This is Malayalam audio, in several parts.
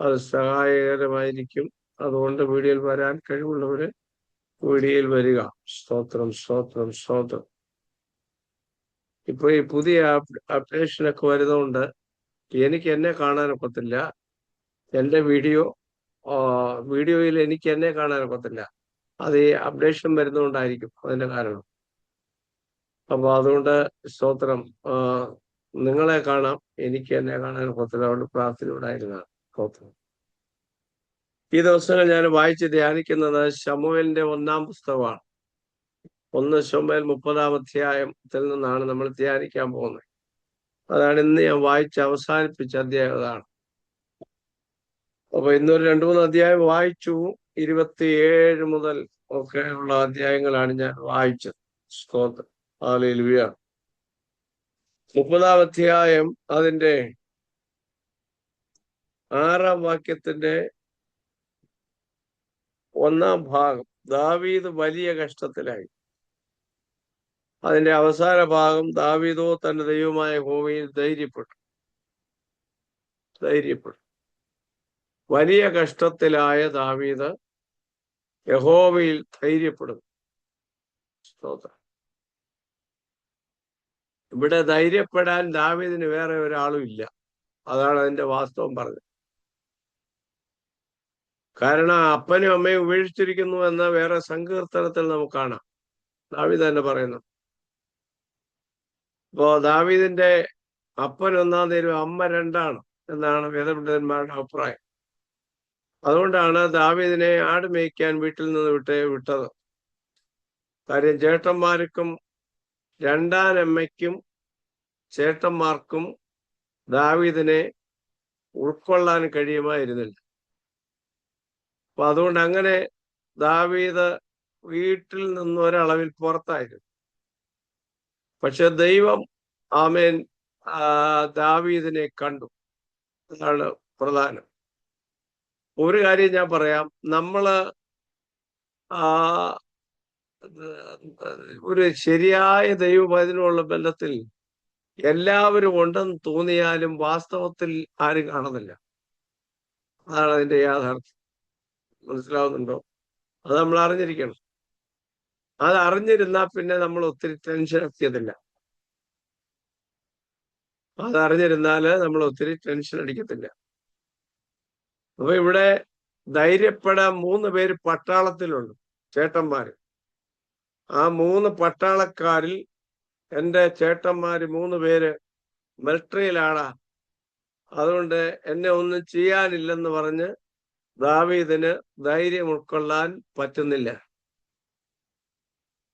അത് സഹായകരമായിരിക്കും. അതുകൊണ്ട് വീഡിയോയിൽ വരാൻ കഴിവുള്ളവര് വീഡിയോയിൽ വരിക. സ്തോത്രം, സ്തോത്രം, സ്തോത്രം. ഇപ്പൊ ഈ പുതിയ അപ്ഡേഷനൊക്കെ വരുന്നതുകൊണ്ട് എനിക്ക് എന്നെ കാണാനൊക്കത്തില്ല. എൻ്റെ വീഡിയോയിൽ എനിക്ക് എന്നെ കാണാനൊക്കത്തില്ല. അത് ഈ അപ്ഡേഷൻ വരുന്നതുകൊണ്ടായിരിക്കും അതിന്റെ കാരണം. അപ്പൊ അതുകൊണ്ട് സ്തോത്രം, നിങ്ങളെ കാണാം, എനിക്ക് എന്നെ കാണാനൊക്കത്തില്ല. അതുകൊണ്ട് പ്രാർത്ഥനയോടായിരുന്നതാണ്. സ്തോത്രം. ഈ ദിവസങ്ങൾ ഞാൻ വായിച്ച് ധ്യാനിക്കുന്നത് ശമൂവേലിന്റെ 1-ാം പുസ്തകമാണ്. 1 ശമൂവേൽ 30-ാം അധ്യായത്തിൽ നിന്നാണ് നമ്മൾ ധ്യാനിക്കാൻ പോകുന്നത്. അതാണ് ഇന്ന് ഞാൻ വായിച്ച് അവസാനിപ്പിച്ച അധ്യായം അതാണ്. അപ്പൊ ഇന്നൊരു 2-3 അധ്യായം വായിച്ചു. 27 മുതൽ ഒക്കെ ഉള്ള അധ്യായങ്ങളാണ് ഞാൻ വായിച്ചത്. സ്തോത്രം, ഹല്ലേലൂയ. 30-ാം അധ്യായം അതിന്റെ 6-ാം വാക്യത്തിന്റെ 1-ാം ഭാഗം, ദാവീദ് വലിയ കഷ്ടത്തിലായി. അതിന്റെ അവസാന ഭാഗം, ദാവീദോ തന്റെ ദൈവമായ യഹോവയിൽ ധൈര്യപ്പെട്ടു. വലിയ കഷ്ടത്തിലായ ദാവീദ് യഹോവയിൽ ധൈര്യപ്പെടുന്നു. സ്തോത്രം. ഇവിടെ ധൈര്യപ്പെടാൻ ദാവീദിന് വേറെ ഒരാളും ഇല്ല. അതാണ് അതിന്റെ വാസ്തവം പറഞ്ഞത്. കാരണം അപ്പനും അമ്മയും ഉപേക്ഷിച്ചിരിക്കുന്നു എന്ന വേറെ സങ്കീർത്തനത്തിൽ നമുക്ക് കാണാം. ദാവീദ് തന്നെ പറയുന്നു. ഇപ്പോ ദാവീദിന്റെ അപ്പൻ 1-ാം തരം, അമ്മ 2-ആണ് എന്നാണ് വേദപണ്ഡിതന്മാരുടെ അഭിപ്രായം. അതുകൊണ്ടാണ് ദാവീദിനെ ആട് മേയ്ക്കാൻ വീട്ടിൽ നിന്ന് വിട്ടത്. കാര്യം ചേട്ടന്മാർക്കും 2-ാനമ്മയ്ക്കും ചേട്ടന്മാർക്കും ദാവീദിനെ ഉൾക്കൊള്ളാൻ കഴിയുമായിരുന്നില്ല. അപ്പൊ അതുകൊണ്ട് അങ്ങനെ ദാവീദ് വീട്ടിൽ നിന്ന് ഒരളവിൽ പുറത്തായിരുന്നു. പക്ഷെ ദൈവം ആമേൻ ദാവീദിനെ കണ്ടു. അതാണ് പ്രധാനം. ഒരു കാര്യം ഞാൻ പറയാം, നമ്മള് ഒരു ശരിയായ ദൈവവചനമുള്ള ബന്ധത്തിൽ എല്ലാവരും ഉണ്ടെന്ന് തോന്നിയാലും വാസ്തവത്തിൽ ആരും കാണുന്നില്ല. അതാണ് അതിന്റെ യാഥാർത്ഥ്യം. മനസ്സിലാവുന്നുണ്ടോ? അത് നമ്മൾ അറിഞ്ഞിരിക്കണം. അത് അറിഞ്ഞിരുന്നാൽ പിന്നെ നമ്മൾ ഒത്തിരി ടെൻഷൻ അടിക്കത്തില്ല. അതറിഞ്ഞിരുന്നാല് നമ്മൾ ഒത്തിരി ടെൻഷൻ അടിക്കത്തില്ല. അപ്പൊ ഇവിടെ ധൈര്യപ്പെടാൻ 3 പേര് പട്ടാളത്തിലുണ്ട്, ചേട്ടന്മാര്. ആ 3 പട്ടാളക്കാരിൽ എൻ്റെ ചേട്ടന്മാര് 3 പേര് മിലിട്ടറിയിലാണ്. അതുകൊണ്ട് എന്നെ ഒന്നും ചെയ്യാനില്ലെന്ന് പറഞ്ഞ് ദാവീദിന് ധൈര്യം ഉൾക്കൊള്ളാൻ പറ്റുന്നില്ല.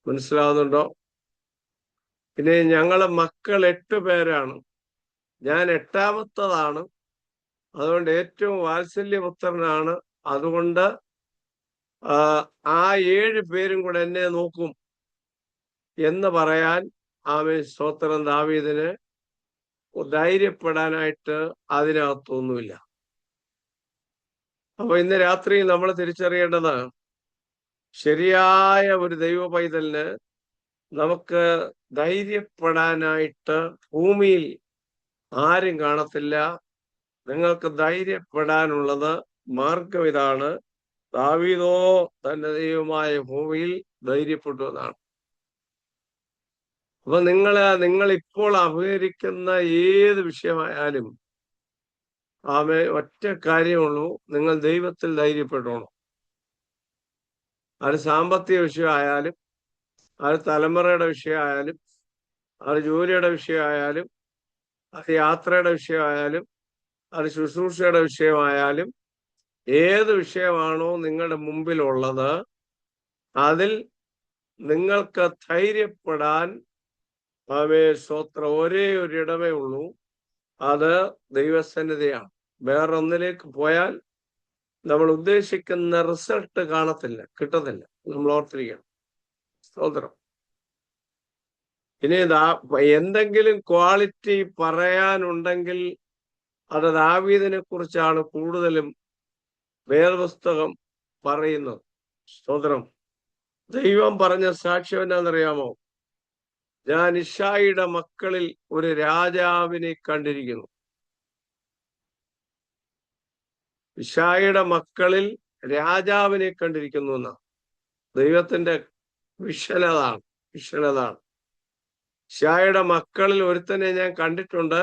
മനസ്സിലാവുന്നുണ്ടോ? പിന്നെ ഞങ്ങള് മക്കൾ 8 പേരാണ്. ഞാൻ 8-ാമത്തതാണ്. അതുകൊണ്ട് ഏറ്റവും വാത്സല്യപുത്രനാണ്. അതുകൊണ്ട് ആ 7 പേരും കൂടെ എന്നെ നോക്കും എന്ന് പറയാൻ ആമേൻ, സ്തോത്രം, ദാവീദിന് ധൈര്യപ്പെടാനായിട്ട് അതിനകത്തൊന്നുമില്ല. അപ്പൊ ഇന്ന് രാത്രി നമ്മൾ തിരിച്ചറിയേണ്ടത്, ശരിയായ ഒരു ദൈവ പൈതലിന് നമുക്ക് ധൈര്യപ്പെടാനായിട്ട് ഭൂമിയിൽ ആരും കാണത്തില്ല. നിങ്ങൾക്ക് ധൈര്യപ്പെടാനുള്ളത് മാർഗം ഇതാണ്. ദാവീദോ തന്റെ ദൈവമായ യഹോവയിൽ ധൈര്യപ്പെട്ടു എന്നാണ്. അപ്പൊ നിങ്ങൾ ഇപ്പോൾ അഭിമുഖീകരിക്കുന്ന ഏത് വിഷയമായാലും ഒറ്റ കാര്യമുള്ളൂ, നിങ്ങൾ ദൈവത്തിൽ ധൈര്യപ്പെട്ടോണം. അത് സാമ്പത്തിക വിഷയമായാലും, അത് തലമുറയുടെ വിഷയമായാലും, അത് ജോലിയുടെ വിഷയമായാലും, അത് യാത്രയുടെ വിഷയമായാലും, അത് ശുശ്രൂഷയുടെ വിഷയമായാലും, ഏത് വിഷയമാണോ നിങ്ങളുടെ മുമ്പിലുള്ളത് അതിൽ നിങ്ങൾക്ക് ധൈര്യപ്പെടാൻ സ്തോത്രം ഒരേ ഒരു ഇടമേ ഉള്ളൂ. അത് ദൈവസന്നിധിയാണ്. വേറൊന്നിലേക്ക് പോയാൽ നമ്മൾ ഉദ്ദേശിക്കുന്ന റിസൾട്ട് കിട്ടത്തില്ല. നമ്മൾ ഓർത്തിരിക്കണം. സ്തോത്രം. ഇനി എന്തെങ്കിലും ക്വാളിറ്റി പറയാനുണ്ടെങ്കിൽ അത് ദാവീദിനെ കുറിച്ചാണ് കൂടുതലും വേദപുസ്തകം പറയുന്നത്. സ്തോത്രം. ദൈവം പറഞ്ഞ സാക്ഷ്യം എന്നാണെന്നറിയാമോ? ഞാൻ ഇശ്ശായിയുടെ മക്കളിൽ ഒരു രാജാവിനെ കണ്ടിരിക്കുന്നു. യിശ്ശായിയുടെ മക്കളിൽ രാജാവിനെ കണ്ടിരിക്കുന്നു എന്നാണ്. ദൈവത്തിന്റെ വിഷൻ അതാണ്. യിശ്ശായിയുടെ മക്കളിൽ ഒരുത്തനെ ഞാൻ കണ്ടിട്ടുണ്ട്,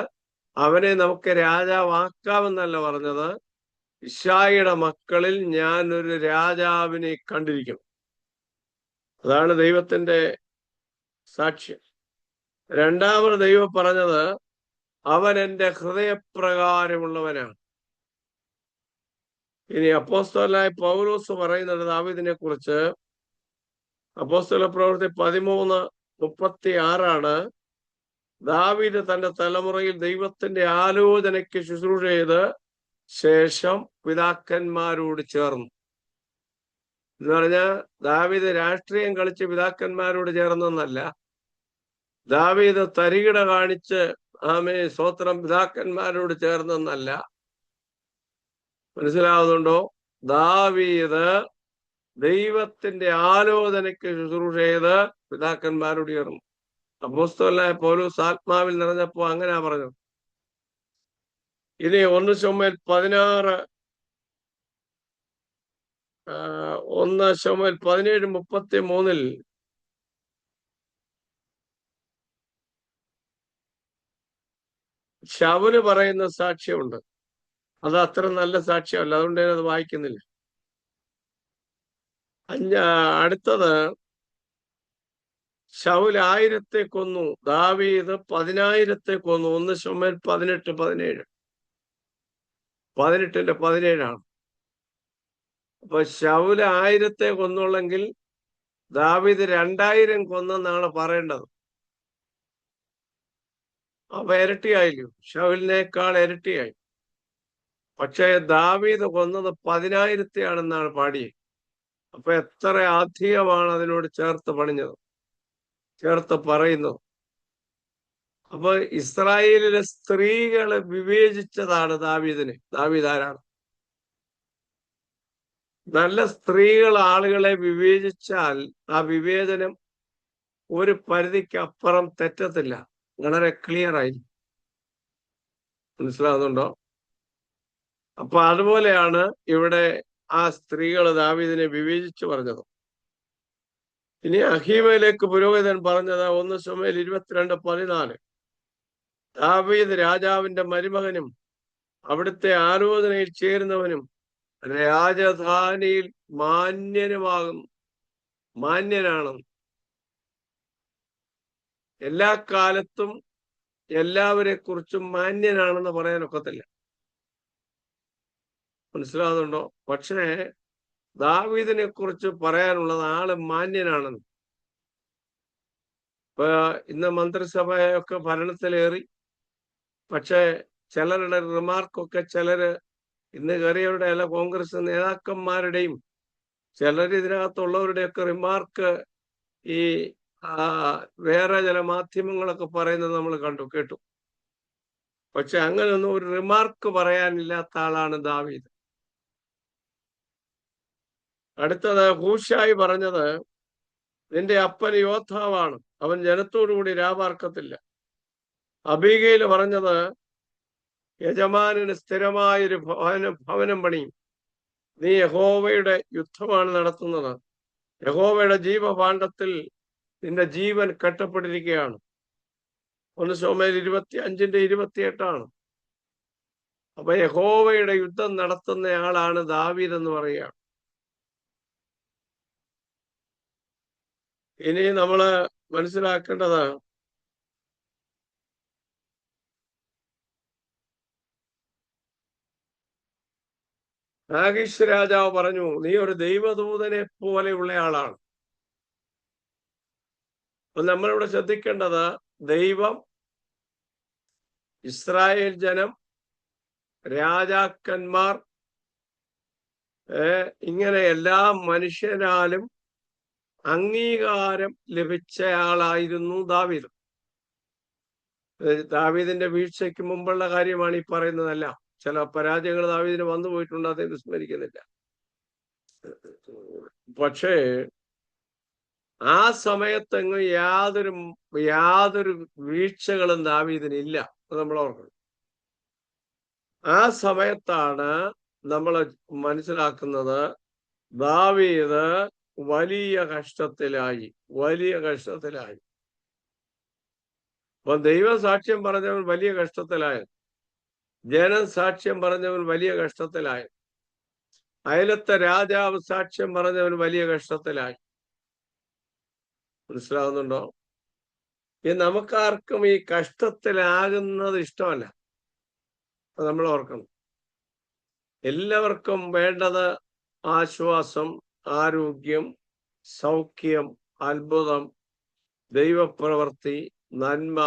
അവനെ നമുക്ക് രാജാവാക്കാമെന്നല്ല പറഞ്ഞത്. യിശ്ശായിയുടെ മക്കളിൽ ഞാൻ ഒരു രാജാവിനെ കണ്ടിരിക്കും. അതാണ് ദൈവത്തിന്റെ സാക്ഷ്യം. രണ്ടാമത് ദൈവം പറഞ്ഞത്, അവൻ എൻ്റെ ഹൃദയപ്രകാരമുള്ളവനാണ്. ഇനി അപ്പോസ്തലനായ പൗലോസ് പറയുന്നത് ദാവീദിനെ കുറിച്ച് അപ്പോസ്തല പ്രവൃത്തി 13:36 ദാവീദ് തന്റെ തലമുറയിൽ ദൈവത്തിന്റെ ആലോചനയ്ക്ക് ശുശ്രൂഷ ചെയ്ത് ശേഷം പിതാക്കന്മാരോട് ചേർന്നു എന്ന് പറഞ്ഞാൽ, ദാവീദ് രാഷ്ട്രീയം കളിച്ച് പിതാക്കന്മാരോട് ചേർന്നെന്നല്ല. ദാവീദ് തരികിട കാണിച്ച് സ്വത്രം പിതാക്കന്മാരോട് ചേർന്നെന്നല്ല. മനസ്സിലാവുന്നുണ്ടോ? ദാവീദ് ദൈവത്തിന്റെ ആലോചനയ്ക്ക് ശുശ്രൂഷ ചെയ്ത് പിതാക്കന്മാരോട് ചേർന്നു. അപ്പോസ്തലനായ പൗലോസ് ആത്മാവിൽ നിറഞ്ഞപ്പോ അങ്ങനെയാ പറഞ്ഞത്. ഇനി 1 ശമൂവേൽ 17:33 ശൗല് പറയുന്ന സാക്ഷ്യമുണ്ട്. അത് അത്ര നല്ല സാക്ഷ്യമല്ല, അതുകൊണ്ട് ഞാനത് വായിക്കുന്നില്ല. അടുത്തത്, ശൗൽ 1000 കൊന്നു, ദാവീദ് 10,000 കൊന്നു. 1 ശമൂവേൽ 18:17 18:17 അപ്പൊ ശൗല് 1000 കൊന്നുള്ളെങ്കിൽ ദാവീദ് 2000 കൊന്നെന്നാണ് പറയേണ്ടത്. അപ്പൊ ഇരട്ടിയായില്ലോ, ശൗലിനേക്കാൾ ഇരട്ടിയായി. പക്ഷെ ദാവീദ് കൊന്നത് 10,000 പാടിയത്. അപ്പൊ എത്ര അധികമാണ് അതിനോട് ചേർത്ത് പറയുന്നത്. അപ്പൊ ഇസ്രായേലിലെ സ്ത്രീകളെ വിവേചിച്ചതാണ് ദാവീദ് ആരാണ്? നല്ല സ്ത്രീകൾ ആളുകളെ വിവേചിച്ചാൽ ആ വിവേചനം ഒരു പരിധിക്ക് അപ്പുറം തെറ്റത്തില്ല, വളരെ ക്ലിയർ ആയി. മനസ്സിലാവുന്നുണ്ടോ? അപ്പൊ അതുപോലെയാണ് ഇവിടെ ആ സ്ത്രീകൾ ദാവീദിനെ വിവേചിച്ചു പറഞ്ഞത്. ഇനി അഹീമയിലേക്ക് പുരോഹിതൻ പറഞ്ഞത് 1 ശമൂവേൽ 22:14 ദാവീദ് രാജാവിന്റെ മരുമകനും അവിടുത്തെ ആലോചനയിൽ ചേരുന്നവനും രാജധാനിയിൽ മാന്യനാണ്. എല്ലാ കാലത്തും എല്ലാവരെ കുറിച്ചും മാന്യനാണെന്ന് പറയാനൊക്കത്തില്ല. മനസ്സിലാവുന്നുണ്ടോ? പക്ഷേ ദാവീദിനെ കുറിച്ച് പറയാനുള്ളത് ആള് മാന്യനാണെന്ന്. ഇപ്പൊ ഇന്ന് മന്ത്രിസഭയൊക്കെ ഭരണത്തിലേറി, പക്ഷെ ചിലരുടെ റിമാർക്കൊക്കെ ഇന്ന് കയറിയവരുടെ അല്ല, കോൺഗ്രസ് നേതാക്കന്മാരുടെയും ഇതിനകത്തുള്ളവരുടെയൊക്കെ റിമാർക്ക് ഈ വേറെ ചില മാധ്യമങ്ങളൊക്കെ പറയുന്നത് നമ്മൾ കേട്ടു. പക്ഷെ അങ്ങനെയൊന്നും ഒരു റിമാർക്ക് പറയാനില്ലാത്ത ആളാണ് ദാവീദ്. അടുത്തത് ഹൂശായി പറഞ്ഞത്, നിന്റെ അപ്പൻ യോദ്ധാവാണ്, അവൻ ജനത്തോടുകൂടി രാപാർക്കത്തില്ല. അബീഗയിൽ പറഞ്ഞത്, യജമാനന് സ്ഥിരമായൊരു ഭവനം പണിയും, നീ യഹോവയുടെ യുദ്ധമാണ് നടത്തുന്നത്, യഹോവയുടെ ജീവഭാണ്ഡത്തിൽ നിന്റെ ജീവൻ കെട്ടപ്പെട്ടിരിക്കുകയാണ്. 1 ശമൂവേൽ 25:28 അപ്പൊ യഹോവയുടെ യുദ്ധം നടത്തുന്ന ആളാണ് ദാവീദ് എന്ന് പറയുക. ഇനി നമ്മള് മനസ്സിലാക്കേണ്ടത്, ആഖീഷ് രാജാവ് പറഞ്ഞു, നീ ഒരു ദൈവദൂതനെ പോലെയുള്ള ആളാണ്. അപ്പൊ നമ്മളിവിടെ ശ്രദ്ധിക്കേണ്ടത്, ദൈവം, ഇസ്രായേൽ ജനം, രാജാക്കന്മാർ, ഇങ്ങനെ എല്ലാ മനുഷ്യരാലും അംഗീകാരം ലഭിച്ചയാളായിരുന്നു ദാവീദ്. ദാവീദിന്റെ വീഴ്ചയ്ക്ക് മുമ്പുള്ള കാര്യമാണ് ഈ പറയുന്നതല്ല. ചില പരാജയങ്ങൾ ദാവീദിന് വന്നു പോയിട്ടുണ്ട്, അത് വിസ്മരിക്കുന്നില്ല. പക്ഷേ ആ സമയത്തെങ്ങും യാതൊരു വീഴ്ചകളും ദാവീദിന് ഇല്ല. അത് നമ്മൾ ഓർക്കണം. ആ സമയത്താണ് നമ്മൾ മനസ്സിലാക്കുന്നത് ദാവീദ് വലിയ കഷ്ടത്തിലായി. അപ്പൊ ദൈവം സാക്ഷ്യം പറഞ്ഞവൻ വലിയ കഷ്ടത്തിലായി, ജനം സാക്ഷ്യം പറഞ്ഞവൻ വലിയ കഷ്ടത്തിലായി, അയലത്തെ രാജാവ് സാക്ഷ്യം പറഞ്ഞവൻ വലിയ കഷ്ടത്തിലായി. മനസ്സിലാവുന്നുണ്ടോ? നമുക്കാർക്കും ഈ കഷ്ടത്തിലാകുന്നത് ഇഷ്ടമല്ല. നമ്മൾ ഓർക്കണം, എല്ലാവർക്കും വേണ്ടത് ആശ്വാസം, ആരോഗ്യം, സൗഖ്യം, അത്ഭുതം, ദൈവപ്രവൃത്തി, നന്മ,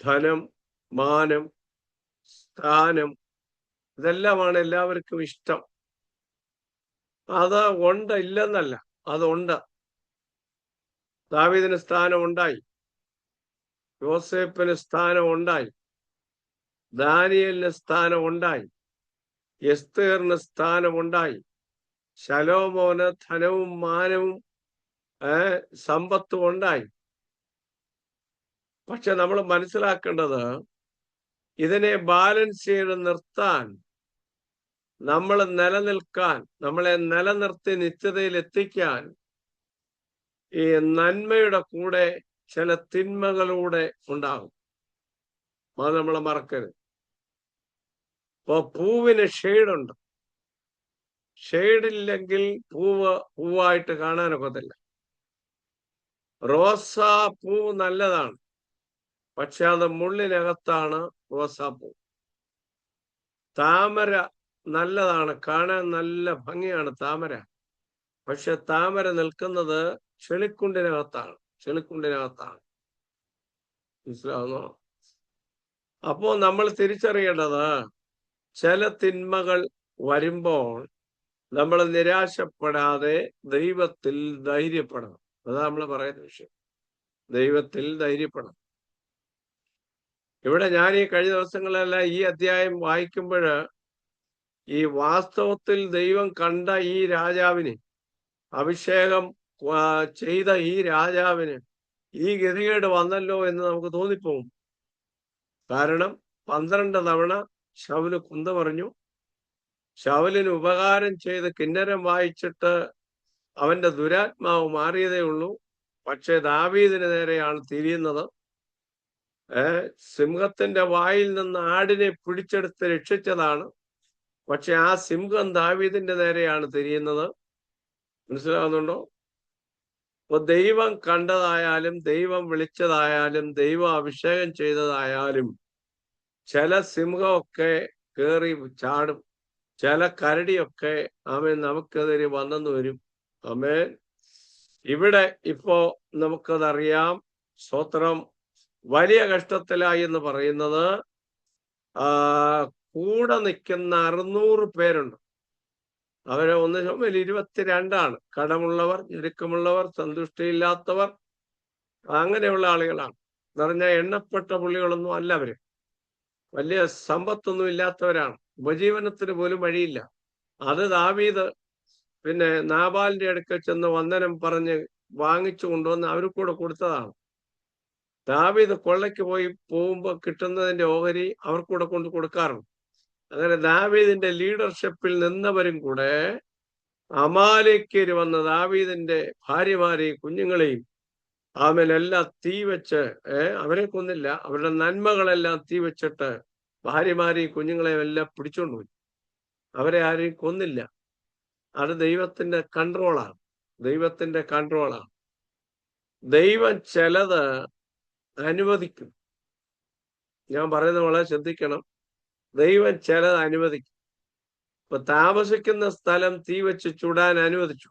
ധനം, മാനം, സ്ഥാനം, ഇതെല്ലാമാണ് എല്ലാവർക്കും ഇഷ്ടം. അത് ഉണ്ട്, ഇല്ലെന്നല്ല, അതുണ്ട്. ദാവീദിന് സ്ഥാനം ഉണ്ടായി, യോസേപ്പിന് സ്ഥാനം ഉണ്ടായി, ദാനിയേലിന് സ്ഥാനം ഉണ്ടായി, എസ്തേറിന് സ്ഥാനമുണ്ടായി, ശലോമോന് ധനവും മാനവും സമ്പത്തും ഉണ്ടായി. പക്ഷെ നമ്മൾ മനസ്സിലാക്കേണ്ടത്, ഇതിനെ ബാലൻസ് ചെയ്ത് നിർത്താൻ, നമ്മൾ നിലനിൽക്കാൻ, നമ്മളെ നിലനിർത്തി നിത്യതയിൽ എത്തിക്കാൻ ഈ നന്മയുടെ കൂടെ ചില തിന്മകളൂടെ ഉണ്ടാകും. അത് നമ്മൾ മറക്കരുത്. ഇപ്പൊ പൂവിന് ഷെയ്ഡുണ്ട്. ഷെയ്ഡില്ലെങ്കിൽ പൂവായിട്ട് കാണാനൊക്കത്തില്ല. റോസാ പൂവ് നല്ലതാണ്, പക്ഷെ അത് മുള്ളിനകത്താണ് റോസാപ്പൂ. താമര നല്ലതാണ്, കാണാൻ നല്ല ഭംഗിയാണ് താമര, പക്ഷെ താമര നിൽക്കുന്നത് ചെളിക്കുണ്ടിനകത്താണ്. മനസ്സിലാവുന്നോ? അപ്പോ നമ്മൾ തിരിച്ചറിയേണ്ടത്, ചില തിന്മകൾ വരുമ്പോൾ നമ്മൾ നിരാശപ്പെടാതെ ദൈവത്തിൽ ധൈര്യപ്പെടണം. അതാ നമ്മൾ പറയുന്ന വിഷയം, ദൈവത്തിൽ ധൈര്യപ്പെടണം. ഇവിടെ ഞാൻ ഈ കഴിഞ്ഞ ദിവസങ്ങളെല്ലാം ഈ അധ്യായം വായിക്കുമ്പോൾ, ഈ വാസ്തവത്തിൽ ദൈവം കണ്ട ഈ രാജാവിന്, അഭിഷേകം ചെയ്ത ഈ രാജാവിന് ഈ ഗതികേട് വന്നല്ലോ എന്ന് നമുക്ക് തോന്നിപ്പോകും. കാരണം 12 തവണ ശൗല് കുന്ത പറഞ്ഞു. ശൗലിന് ഉപകാരം ചെയ്ത് കിന്നരം വായിച്ചിട്ട് അവന്റെ ദുരാത്മാവ് മാറിയതേ ഉള്ളൂ. പക്ഷെ ദാവീദിന് നേരെയാണ് തിരിയുന്നത്. സിംഹത്തിന്റെ വായിൽ നിന്ന് ആടിനെ പിടിച്ചെടുത്ത് രക്ഷിച്ചതാണ്, പക്ഷെ ആ സിംഹം ദാവീദിന്റെ നേരെയാണ് തിരിയുന്നത്. മനസ്സിലാവുന്നുണ്ടോ? അപ്പൊ ദൈവം കണ്ടതായാലും, ദൈവം വിളിച്ചതായാലും, ദൈവം അഭിഷേകം ചെയ്തതായാലും, ചില സിംഹമൊക്കെ കേറി ചാടും, ചില കരടിയൊക്കെ നമുക്കെതിരെ വന്നെന്ന് വരും. ആമേൻ. ഇവിടെ ഇപ്പോ നമുക്കതറിയാം. സ്തോത്രം. വലിയ കഷ്ടത്തിലായി എന്ന് പറയുന്നത്, കൂടെ നിൽക്കുന്ന 600 പേരുണ്ട്. അവരെ 1 ശമൂവേൽ 22 കടമുള്ളവർ, ഞെരുക്കമുള്ളവർ, സന്തുഷ്ടിയില്ലാത്തവർ, അങ്ങനെയുള്ള ആളുകളാണ്. എന്ന് പറഞ്ഞാൽ എണ്ണപ്പെട്ട പുള്ളികളൊന്നും അല്ല. അവര് വലിയ സമ്പത്തൊന്നും ഇല്ലാത്തവരാണ്. ഉപജീവനത്തിന് പോലും വഴിയില്ല. അത് ദാവീദ് പിന്നെ നാബാലിന്റെ അടുക്കൽ ചെന്ന് വന്ദനം പറഞ്ഞ് വാങ്ങിച്ചു കൊണ്ടുവന്ന് അവർക്ക് കൂടെ കൊടുത്തതാണ്. ദാവീദ് കൊള്ളയ്ക്ക് പോകുമ്പോ കിട്ടുന്നതിന്റെ ഓഹരി അവർക്കൂടെ കൊണ്ട് കൊടുക്കാറുണ്ട്. അങ്ങനെ ദാവീദിന്റെ ലീഡർഷിപ്പിൽ നിന്നവരും കൂടെ അമാലേക്യര് വന്ന് ദാവീദിന്റെ ഭാര്യമാരെയും കുഞ്ഞുങ്ങളെയും എല്ലാം തീ വെച്ച്, അവരെ കൊന്നില്ല, അവരുടെ നന്മകളെല്ലാം തീ വെച്ചിട്ട് ഭാര്യമാരെയും കുഞ്ഞുങ്ങളെയും എല്ലാം പിടിച്ചോണ്ടുപോയി. അവരെ ആരെയും കൊന്നില്ല. അത് ദൈവത്തിന്റെ കൺട്രോളാണ്. ദൈവം ചിലത് അനുവദിക്കും. ഞാൻ പറയുന്നത് വളരെ ശ്രദ്ധിക്കണം. ദൈവം ചിലത് അനുവദിക്കും. ഇപ്പൊ താമസിക്കുന്ന സ്ഥലം തീ വെച്ച് ചുടാൻ അനുവദിച്ചു,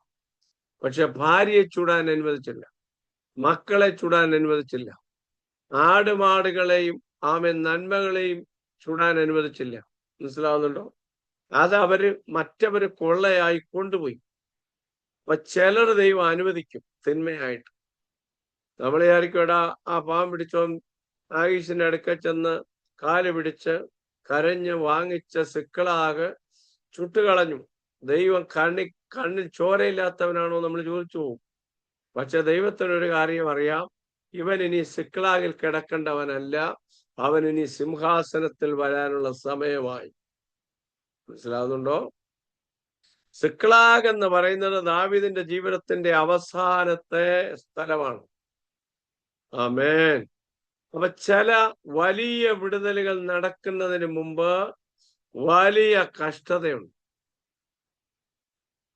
പക്ഷെ ഭാര്യയെ ചുടാൻ അനുവദിച്ചില്ല, മക്കളെ ചുടാൻ അനുവദിച്ചില്ല, ആടുമാടുകളെയും നന്മകളെയും ചുടാൻ അനുവദിച്ചില്ല. മനസ്സിലാവുന്നുണ്ടോ? അത് മറ്റവര് കൊള്ളയായി കൊണ്ടുപോയി. അപ്പൊ ചിലർ ദൈവം അനുവദിക്കും തിന്മയായിട്ട്. നമ്മൾ വിചാരിക്കും, എടാ ആ പാവം പിടിച്ചോൻ ആയുഷിന്റെ അടുക്ക ചെന്ന് കാല് പിടിച്ച് കരഞ്ഞ് വാങ്ങിച്ച സിക്കളാകെ ചുട്ടുകളഞ്ഞു. ദൈവം കണ്ണിൽ ചോരയില്ലാത്തവനാണോ നമ്മൾ ചോദിച്ചു പോകും. പക്ഷെ ദൈവത്തിനൊരു കാര്യം അറിയാം, ഇവൻ ഇനി സിക്ലാഗിൽ കിടക്കേണ്ടവനല്ല, അവൻ ഇനി സിംഹാസനത്തിൽ വരാനുള്ള സമയമായി. മനസ്സിലാവുന്നുണ്ടോ? സിക്ലാഗ് എന്ന് പറയുന്നത് ദാവീദിന്റെ ജീവിതത്തിന്റെ അവസാനത്തെ സ്ഥലമാണ്. ആമേൻ. അപ്പൊ ചില വലിയ വിടുതലുകൾ നടക്കുന്നതിന് മുമ്പ് വലിയ കഷ്ടതയുണ്ട്.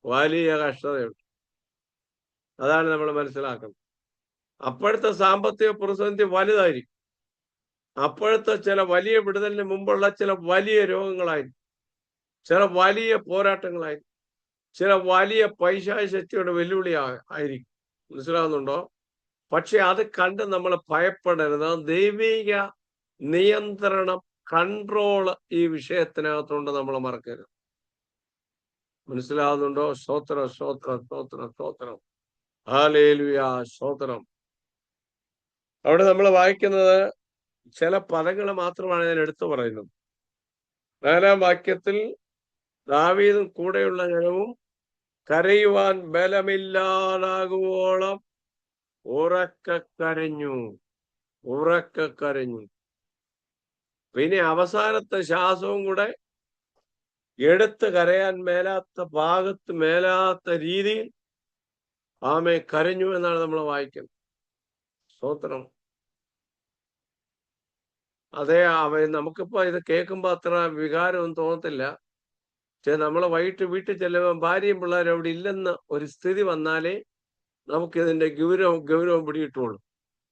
വലിയ കഷ്ടതയുണ്ട്. അതാണ് നമ്മൾ മനസ്സിലാക്കുന്നത്. അപ്പോഴത്തെ സാമ്പത്തിക പ്രതിസന്ധി വലുതായിരിക്കും. അപ്പോഴത്തെ ചില വലിയ വിടുതലിന് മുമ്പുള്ള ചില വലിയ രോഗങ്ങളായിരിക്കും, ചില വലിയ പോരാട്ടങ്ങളായിരിക്കും, ചില വലിയ പൈശാചികതയുടെ വെല്ലുവിളി ആയിരിക്കും. മനസ്സിലാവുന്നുണ്ടോ? പക്ഷെ അത് കണ്ട് നമ്മൾ ഭയപ്പെടരുത്. ദൈവിക നിയന്ത്രണം, കൺട്രോള് ഈ വിഷയത്തിനകത്തുണ്ട്, നമ്മൾ മറക്കരുത്. മനസ്സിലാവുന്നുണ്ടോ? സ്തോത്രം, സ്തോത്രം, സ്തോത്രം, സ്തോത്രം. ഹല്ലേലൂയ, സ്തോത്രം. അവിടെ നമ്മൾ വായിക്കുന്നത് ചില പദങ്ങൾ മാത്രമാണ് ഞാൻ എടുത്തു പറയുന്നത്. 4-ാം വാക്യത്തിൽ ദാവീദും കൂടെയുള്ള ജനവും കരയുവാൻ ബലമില്ലാതാകുവോളം ഉറക്കെ കരഞ്ഞു. ഉറക്കെ കരഞ്ഞു. പിന്നെ അവസാനത്തെ ശ്വാസവും കൂടെ എടുത്ത് കരയാൻ മേലാത്ത ഭാഗത്ത്, മേലാത്ത രീതിയിൽ ആമേ കരഞ്ഞു എന്നാണ് നമ്മൾ വായിക്കുന്നത്. സ്തോത്രം. അതെ, നമുക്കിപ്പോ ഇത് കേൾക്കുമ്പോ അത്ര വികാരമൊന്നും തോന്നത്തില്ല. പക്ഷെ നമ്മൾ വൈകിട്ട് വീട്ടിൽ ചെല്ലുമ്പോൾ ഭാര്യയും പിള്ളേരും അവിടെ ഇല്ലെന്ന് ഒരു സ്ഥിതി വന്നാലേ നമുക്കിതിന്റെ ഗൗരവം പിടിയിട്ടുള്ളൂ.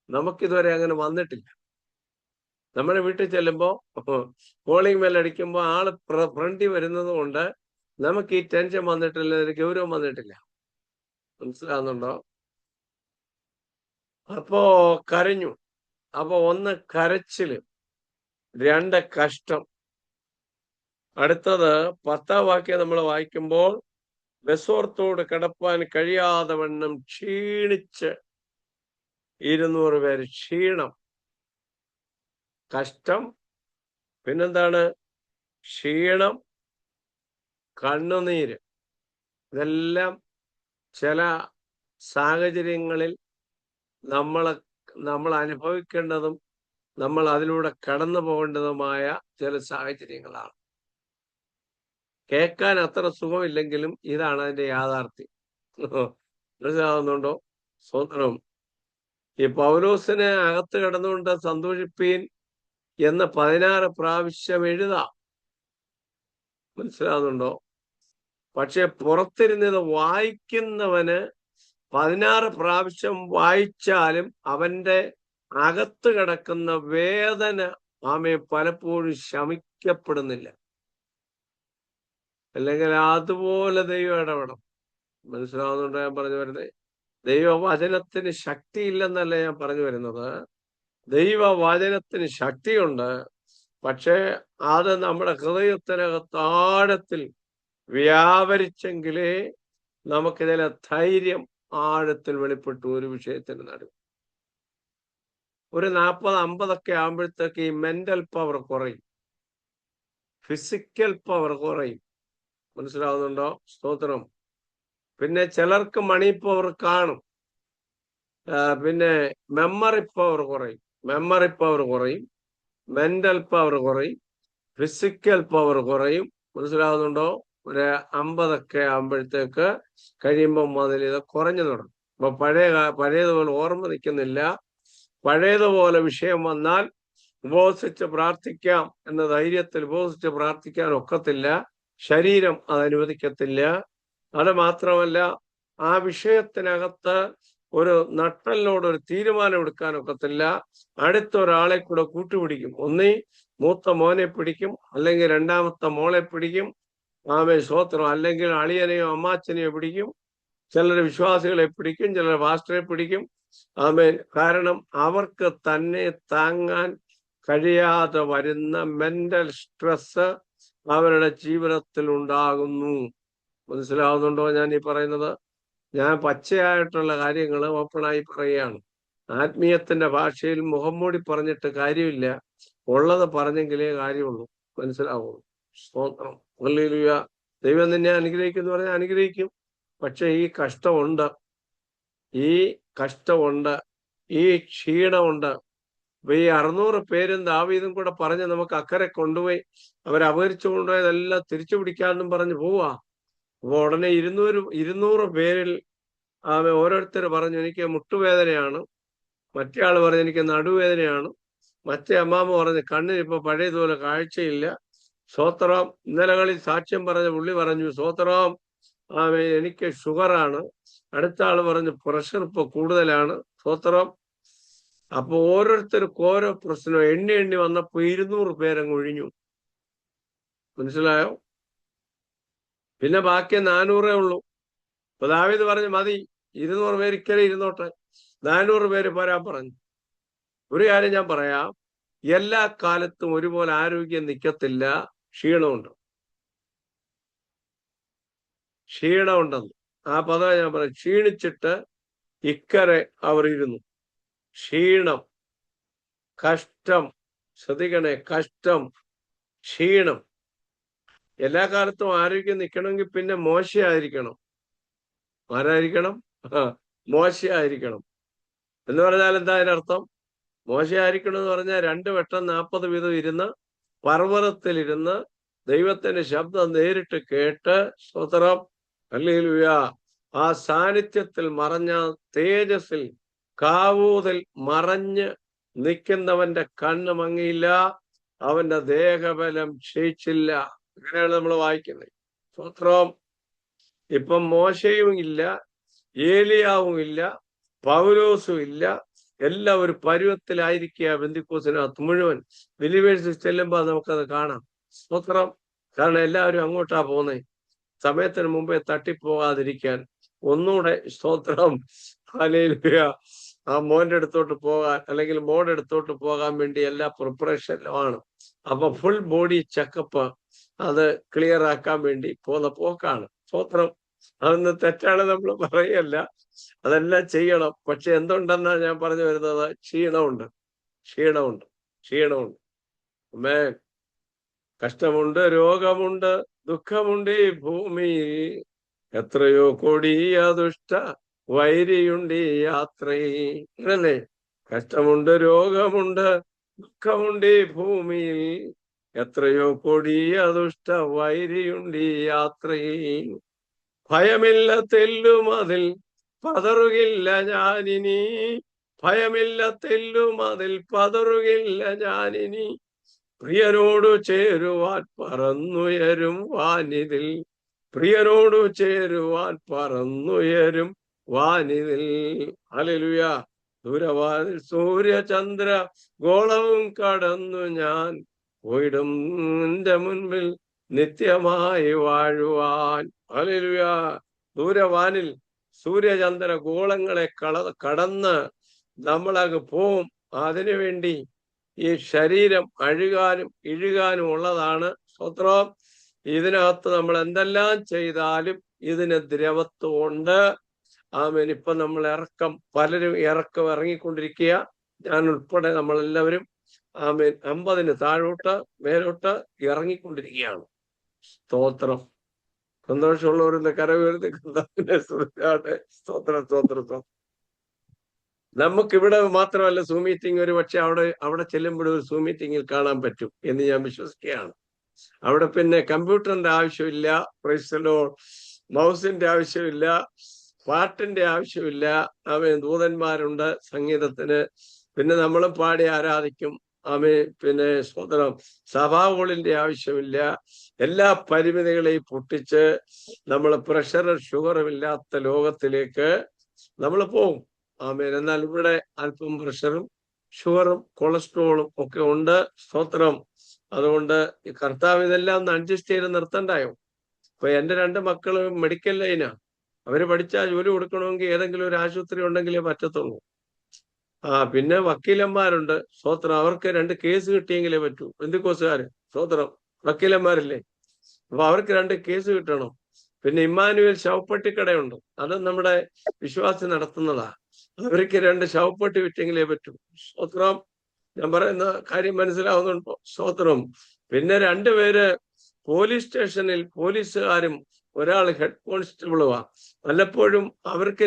നമുക്കിതുവരെ അങ്ങനെ വന്നിട്ടില്ല. നമ്മുടെ വീട്ടിൽ ചെല്ലുമ്പോ കോളിംഗ് ബെൽ അടിക്കുമ്പോൾ ആള് ഫ്രണ്ടിൽ വരുന്നത് കൊണ്ട് നമുക്ക് ഈ ടെൻഷൻ വന്നിട്ടില്ല, ഇതിന് ഗൗരവം വന്നിട്ടില്ല. മനസ്സിലാവുന്നുണ്ടോ? അപ്പോ കരഞ്ഞു. അപ്പൊ ഒന്ന് കരച്ചില്, രണ്ട് കഷ്ടം. അടുത്തത് 10-ാം വാക്യം നമ്മൾ വായിക്കുമ്പോൾ ബെസോർത്തോട് കിടപ്പാൻ കഴിയാതെ വണ്ണം ക്ഷീണിച്ച് 200 പേര്. ക്ഷീണം, കഷ്ടം, പിന്നെന്താണ്? ക്ഷീണം, കണ്ണുനീര്. ഇതെല്ലാം ചില സാഹചര്യങ്ങളിൽ നമ്മൾ അനുഭവിക്കേണ്ടതും നമ്മൾ അതിലൂടെ കടന്നു പോകേണ്ടതുമായ ചില സാഹചര്യങ്ങളാണ്. കേൾക്കാൻ അത്ര സുഖമില്ലെങ്കിലും ഇതാണ് അതിന്റെ യാഥാർത്ഥ്യം. മനസ്സിലാവുന്നുണ്ടോ? സ്വന്തം ഈ പൗലോസിനെ അകത്ത് കിടന്നുകൊണ്ട് സന്തോഷിപ്പീൻ എന്ന് 16 പ്രാവശ്യം എഴുതാം. മനസ്സിലാവുന്നുണ്ടോ? പക്ഷെ പുറത്തിരുന്നത് വായിക്കുന്നവന് 16 പ്രാവശ്യം വായിച്ചാലും അവന്റെ അകത്ത് കിടക്കുന്ന വേദന പലപ്പോഴും ശമിക്കപ്പെടുന്നില്ല. അല്ലെങ്കിൽ അതുപോലെ ദൈവം ഇടപെടണം. മനസ്സിലാവുന്നുണ്ടോ ഞാൻ പറഞ്ഞു വരുന്നത്? ദൈവവചനത്തിന് ശക്തിയില്ലെന്നല്ല ഞാൻ പറഞ്ഞു വരുന്നത്. ദൈവവചനത്തിന് ശക്തിയുണ്ട്. പക്ഷെ അത് നമ്മുടെ ഹൃദയത്തിനകത്ത് ആഴത്തിൽ വ്യാപരിച്ചെങ്കിലേ നമുക്കിതിലെ ധൈര്യം ആഴത്തിൽ വെളിപ്പെട്ടു. ഒരു വിഷയത്തിന് നടുവ് ഒരു 40-50 ആകുമ്പോഴത്തേക്ക് ഈ മെന്റൽ പവർ കുറയും, ഫിസിക്കൽ പവർ കുറയും. മനസ്സിലാവുന്നുണ്ടോ? സ്തോത്രം. പിന്നെ ചിലർക്ക് മണി പവർ കാണും, പിന്നെ മെമ്മറി പവർ കുറയും. മെന്റൽ പവർ കുറയും, ഫിസിക്കൽ പവർ കുറയും. മനസ്സിലാവുന്നുണ്ടോ? ഒരു 50 ആകുമ്പോഴത്തേക്ക് കഴിയുമ്പോൾ മുതൽ ഇത് കുറഞ്ഞു തുടങ്ങും. അപ്പൊ പഴയതുപോലെ ഓർമ്മ നിൽക്കുന്നില്ല. പഴയതുപോലെ വിഷയം വന്നാൽ ഉപവസിച്ച് പ്രാർത്ഥിക്കാം എന്ന ധൈര്യത്തിൽ ഉപവസിച്ച് പ്രാർത്ഥിക്കാൻ ഒക്കത്തില്ല. ശരീരം അത് അനുവദിക്കത്തില്ല. അത് മാത്രമല്ല, ആ വിഷയത്തിനകത്ത് ഒരു നട്ടലിനോട് ഒരു തീരുമാനം എടുക്കാൻ ഒക്കത്തില്ല. അടുത്ത ഒരാളെ കൂടെ കൂട്ടുപിടിക്കും. ഒന്നീ മൂത്ത മോനെ പിടിക്കും, അല്ലെങ്കിൽ രണ്ടാമത്തെ മോളെ പിടിക്കും. സ്തോത്രം. അല്ലെങ്കിൽ അളിയനെയോ അമ്മാച്ചനെയോ പിടിക്കും. ചിലർ വിശ്വാസികളെ പിടിക്കും, ചിലർ പാസ്റ്ററെ പിടിക്കും. കാരണം അവർക്ക് തന്നെ താങ്ങാൻ കഴിയാതെ വരുന്ന മെന്റൽ സ്ട്രെസ് അവരുടെ ജീവിതത്തിൽ ഉണ്ടാകുന്നു. മനസ്സിലാവുന്നുണ്ടോ ഞാൻ ഈ പറയുന്നത്? ഞാൻ പച്ചയായിട്ടുള്ള കാര്യങ്ങൾ ഓപ്പണായി പറയുകയാണ്. ആത്മീയത്തിന്റെ ഭാഷയിൽ മുഖം മൂടി പറഞ്ഞിട്ട് കാര്യമില്ല, ഉള്ളത് പറഞ്ഞെങ്കിലേ കാര്യമുള്ളൂ. മനസ്സിലാവുള്ളൂ. സ്തോത്രം. ഹല്ലേലൂയ. ദൈവം നിന്നെ അനുഗ്രഹിക്കുന്നു പറഞ്ഞാൽ അനുഗ്രഹിക്കും. പക്ഷെ ഈ കഷ്ടമുണ്ട്, ഈ ക്ഷീണമുണ്ട്. അപ്പൊ ഈ 600 പേരും ദാവീദും കൂടെ പറഞ്ഞ് നമുക്ക് അക്കരെ കൊണ്ടുപോയി അവരപഹരിച്ചു കൊണ്ടുപോയതെല്ലാം തിരിച്ചു പിടിക്കാമെന്നും പറഞ്ഞ് പോവാ. അപ്പൊ ഉടനെ 200 പേരിൽ ഓരോരുത്തർ പറഞ്ഞു എനിക്ക് മുട്ടുവേദനയാണ്, മറ്റേ ആള് പറഞ്ഞു എനിക്ക് നടുവേദനയാണ്, മറ്റേ അമ്മാമ്മ പറഞ്ഞു കണ്ണിന് ഇപ്പൊ പഴയതുപോലെ കാഴ്ചയില്ല, സ്തോത്രം, ഇന്നലകളിൽ സാക്ഷ്യം പറഞ്ഞ പുള്ളി പറഞ്ഞു സ്തോത്രം എനിക്ക് ഷുഗറാണ്, അടുത്ത ആള് പറഞ്ഞു പ്രഷർ ഇപ്പൊ കൂടുതലാണ്, സ്തോത്രം. അപ്പൊ ഓരോരുത്തർക്ക് ഓരോ പ്രശ്നം എണ്ണി എണ്ണി വന്നപ്പോ 200 പേരങ്ങ് ഒഴിഞ്ഞു. മനസ്സിലായോ? പിന്നെ ബാക്കി 400 ഉള്ളൂ. അപ്പൊ ദാവീദ് പറഞ്ഞു മതി, 200 പേര് ഇക്കരെ ഇരുന്നോട്ടെ, 400 പേര് പോരാൻ പറഞ്ഞു. ഒരു കാര്യം ഞാൻ പറയാം, എല്ലാ കാലത്തും ഒരുപോലെ ആരോഗ്യം നിൽക്കത്തില്ല, ക്ഷീണമുണ്ട്. ക്ഷീണമുണ്ടെന്ന് ആ പദം ഞാൻ പറയാം. ക്ഷീണിച്ചിട്ട് ഇക്കരെ അവർ ഇരുന്നു. ക്ഷീണം, കഷ്ടം, ശ്രദ്ധിക്കണേ, കഷ്ടം, ക്ഷീണം. എല്ലാ കാലത്തും ആരോഗ്യം നിൽക്കണമെങ്കിൽ പിന്നെ മോശമായിരിക്കണം. ആരായിരിക്കണം? മോശമായിരിക്കണം. എന്ന് പറഞ്ഞാൽ എന്താ അതിനർത്ഥം? മോശമായിരിക്കണം എന്ന് പറഞ്ഞാൽ 2 വട്ടം 40 വീതം ഇരുന്ന് പർവ്വതത്തിലിരുന്ന് ദൈവത്തിന്റെ ശബ്ദം നേരിട്ട് കേട്ട് സ്തോത്രം, ഹല്ലേലൂയ, ആ സാന്നിധ്യത്തിൽ മറഞ്ഞ തേജസ്സിൽ കാവൂതിൽ മറഞ്ഞ് നിൽക്കുന്നവന്റെ കണ്ണ് മങ്ങിയില്ല, അവന്റെ ദേഹബലം ക്ഷയിച്ചില്ല. അങ്ങനെയാണ് നമ്മൾ വായിക്കുന്നത്. സ്തോത്രം. ഇപ്പം മോശയും ഇല്ല, ഏലിയാവും ഇല്ല, പൗലോസും ഇല്ല, എല്ലാം ഒരു പരുവത്തിലായിരിക്കുക. ബെന്തിക്കോസിനകത്ത് മുഴുവൻ ബിലീവേഴ്സ് ചെല്ലുമ്പോൾ നമുക്കത് കാണാം. സ്തോത്രം. കാരണം എല്ലാവരും അങ്ങോട്ടാ പോകുന്നത്, സമയത്തിന് മുമ്പേ തട്ടിപ്പോകാതിരിക്കാൻ. ഒന്നുകൂടെ സ്തോത്രം, ഹല്ലേലൂയ, ആ മോന്റെ അടുത്തോട്ട് പോകാൻ അല്ലെങ്കിൽ മോടെ അടുത്തോട്ട് പോകാൻ വേണ്ടി എല്ലാ പ്രിപ്പറേഷനിലുമാണ്. അപ്പൊ ഫുൾ ബോഡി ചെക്കപ്പ് അത് ക്ലിയർ ആക്കാൻ വേണ്ടി പോകുന്ന പോക്കാണ്. സ്തോത്രം. അതൊന്ന് തെറ്റാണ് നമ്മൾ പറയല്ല, അതെല്ലാം ചെയ്യണം. പക്ഷെ എന്തുണ്ടെന്നാ ഞാൻ പറഞ്ഞു വരുന്നത്? ക്ഷീണമുണ്ട്, ക്ഷീണമുണ്ട്, ക്ഷീണമുണ്ട്. അമ്മേ, കഷ്ടമുണ്ട്, രോഗമുണ്ട്, ദുഃഖമുണ്ട് ഈ ഭൂമിയിൽ, എത്രയോ കൊടിയ ദുഷ്ട വൈരിയുണ്ട് ഈ യാത്രയിൽ. അങ്ങനല്ലേ? കഷ്ടമുണ്ട്, രോഗമുണ്ട്, ദുഃഖമുണ്ട് ഈ ഭൂമിയിൽ, എത്രയോ കൊടിയ ദുഷ്ട വൈരിയുണ്ട് ഈ യാത്രയിൽ. ഭയമില്ല തെല്ലും അതിൽ പതറുകില്ല ഞാനിനി, ഭയമില്ല തെല്ലും അതിൽ പതറുകില്ല ഞാനിനി, പ്രിയനോടു ചേരുവാൻ പറന്നുയരും വാനിതിൽ, പ്രിയനോടു ചേരുവാൻ പറന്നുയരും വാനിതിൽ. ഹല്ലേലൂയ. ദൂരവാനിൽ സൂര്യചന്ദ്ര ഗോളവും കടന്നു ഞാൻ പോയിടും നിന്റെ മുൻപിൽ നിത്യമായി വാഴുവാൻ. ഹല്ലേലൂയ. ദൂരവാനിൽ സൂര്യചന്ദ്ര ഗോളങ്ങളെ കടന്ന് നമ്മളങ്ങ് പോവും. അതിനുവേണ്ടി ഈ ശരീരം അഴുകാനും ഇഴുകാനും ഉള്ളതാണ്. സ്തോത്രം. ഇതിനകത്ത് നമ്മൾ എന്തെല്ലാം ചെയ്താലും ഇതിന് ദ്രവത്വമുണ്ട്. ആമേൻ. ഇപ്പൊ നമ്മൾ പലരും ഇറങ്ങിക്കൊണ്ടിരിക്കുക, ഞാൻ ഉൾപ്പെടെ നമ്മളെല്ലാവരും ആമേൻ 50 താഴോട്ട് മേലോട്ട് ഇറങ്ങിക്കൊണ്ടിരിക്കുകയാണ്. സ്തോത്രം. സന്തോഷമുള്ളവരുടെ കരവേർത്തി സ്തോത്രം, സ്തോത്രം, സ്തോത്രം. നമുക്കിവിടെ മാത്രമല്ല സൂം മീറ്റിംഗ്, ഒരു പക്ഷെ അവിടെ ചെല്ലുമ്പോഴും ഒരു സൂം മീറ്റിംഗിൽ കാണാൻ പറ്റും എന്ന് ഞാൻ വിശ്വസിക്കുകയാണ്. അവിടെ പിന്നെ കമ്പ്യൂട്ടറിന്റെ ആവശ്യമില്ല, പ്രൈസ് ലോർഡ്, മൗസിന്റെ ആവശ്യമില്ല, പാട്ടിന്റെ ആവശ്യമില്ല. ആമേൻ. ദൂതന്മാരുണ്ട് സംഗീതത്തിന്, പിന്നെ നമ്മളും പാടി ആരാധിക്കും. ആമേൻ. പിന്നെ സ്തോത്രം, സഭാഹോളിന്റെ ആവശ്യമില്ല. എല്ലാ പരിമിതികളെയും പൊട്ടിച്ച് നമ്മൾ പ്രഷറും ഷുഗറും ഇല്ലാത്ത ലോകത്തിലേക്ക് നമ്മൾ പോകും. ആമേൻ. എന്നാൽ ഇവിടെ അല്പം പ്രഷറും ഷുഗറും കൊളസ്ട്രോളും ഒക്കെ ഉണ്ട്. സ്തോത്രം. അതുകൊണ്ട് ഈ കർത്താവ് ഇതെല്ലാം ഒന്ന് അഡ്ജസ്റ്റ് ചെയ്ത് നിർത്തണ്ടായോ? ഇപ്പൊ എന്റെ 2 മക്കളും മെഡിക്കൽ ലൈനാ. അവര് പഠിച്ചാൽ ജോലി കൊടുക്കണമെങ്കിൽ ഏതെങ്കിലും ഒരു ആശുപത്രി ഉണ്ടെങ്കിലേ പറ്റത്തുള്ളൂ. പിന്നെ വക്കീലന്മാരുണ്ട്. സ്തോത്രം. അവർക്ക് 2 കേസ് കിട്ടിയെങ്കിലേ പറ്റൂ. ബന്ധുക്കോസുകാര് സ്തോത്രം, വക്കീലന്മാരില്ലേ? അപ്പൊ അവർക്ക് 2 കേസ് കിട്ടണം. പിന്നെ ഇമ്മാനുവേൽ ശവപ്പെട്ടിക്കടയുണ്ട്, അത് നമ്മുടെ വിശ്വാസി നടത്തുന്നതാ. അവർക്ക് 2 ശവപ്പെട്ടി വിറ്റെങ്കിലേ പറ്റൂ. സ്തോത്രം. ഞാൻ പറയുന്ന കാര്യം മനസ്സിലാവുന്നുണ്ടോ? സ്തോത്രം. പിന്നെ 2 പേര് പോലീസ് സ്റ്റേഷനിൽ പോലീസുകാരും ഒരാൾ ഹെഡ് കോൺസ്റ്റബിളുമാ. വല്ലപ്പോഴും അവർക്ക്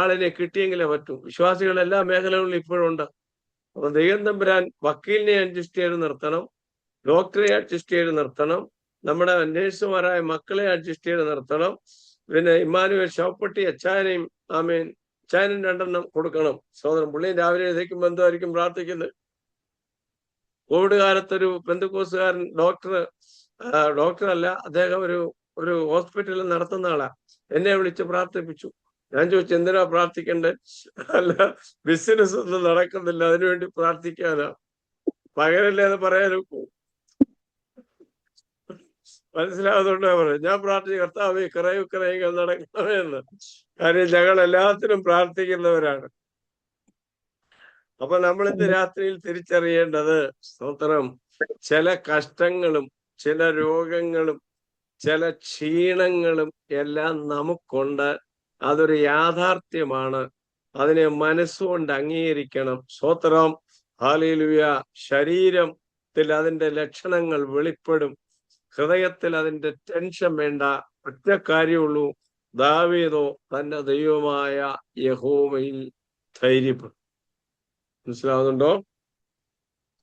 ആളിനെ കിട്ടിയെങ്കിലേ പറ്റൂ. വിശ്വാസികൾ എല്ലാ മേഖലകളിലും ഇപ്പോഴുണ്ട്. അപ്പൊ ദൈവം തമ്പുരാൻ വക്കീലിനെ അഡ്ജസ്റ്റ് ചെയ്ത് നിർത്തണം, ഡോക്ടറെ അഡ്ജസ്റ്റ് ചെയ്ത് നിർത്തണം, നമ്മുടെ നേഴ്സുമാരായ മക്കളെ അഡ്ജസ്റ്റ് ചെയ്ത് നിർത്തണം, പിന്നെ ഇമ്മാനുവൽ ശവപ്പെട്ടി അച്ചായനെയും ആമേൻ അച്ചായനും 2 കൊടുക്കണം. സഹോദരൻ പുള്ളിയും രാവിലെ എഴുന്നേൽക്കുമ്പോൾ എന്തായിരിക്കും പ്രാർത്ഥിക്കുന്നത്? കോവിഡ് കാലത്തൊരു പെന്തക്കോസുകാരൻ ഡോക്ടറല്ല, അദ്ദേഹം ഒരു ഹോസ്പിറ്റലിൽ നടത്തുന്ന ആളാ, എന്നെ വിളിച്ച് പ്രാർത്ഥിപ്പിച്ചു. ഞാൻ ചോദിച്ചു എന്തിനാ പ്രാർത്ഥിക്കണ്ടേ? അല്ല, ബിസിനസ് ഒന്നും നടക്കുന്നില്ല, അതിനുവേണ്ടി പ്രാർത്ഥിക്കാനാ. പകരല്ലേ അത് പറയാനൊക്കൂ? മനസ്സിലാവുന്നുണ്ടോ പറയും? ഞാൻ പ്രാർത്ഥിച്ചു, കർത്താവേ കറയുകൾ നടക്കണമേ എന്ന്. കാര്യം ഞങ്ങൾ എല്ലാത്തിനും പ്രാർത്ഥിക്കുന്നവരാണ്. അപ്പൊ നമ്മൾ ഇന്ന് രാത്രിയിൽ തിരിച്ചറിയേണ്ടത്, സ്തോത്രം, ചില കഷ്ടങ്ങളും ചില രോഗങ്ങളും ചില ക്ഷീണങ്ങളും എല്ലാം നമുക്കുണ്ട്. അതൊരു യാഥാർത്ഥ്യമാണ്. അതിനെ മനസ്സുകൊണ്ട് അംഗീകരിക്കണം. സ്തോത്രം, ഹല്ലേലൂയ. ശരീരത്തിൽ അതിന്റെ ലക്ഷണങ്ങൾ വെളിപ്പെടും, ഹൃദയത്തിൽ അതിന്റെ ടെൻഷൻ വേണ്ട. ഒറ്റ കാര്യമുള്ളൂ, ദാവീദോ തന്റെ ദൈവമായ യഹോവയിൽ ധൈര്യപ്പെടും. മനസ്സിലാവുന്നുണ്ടോ?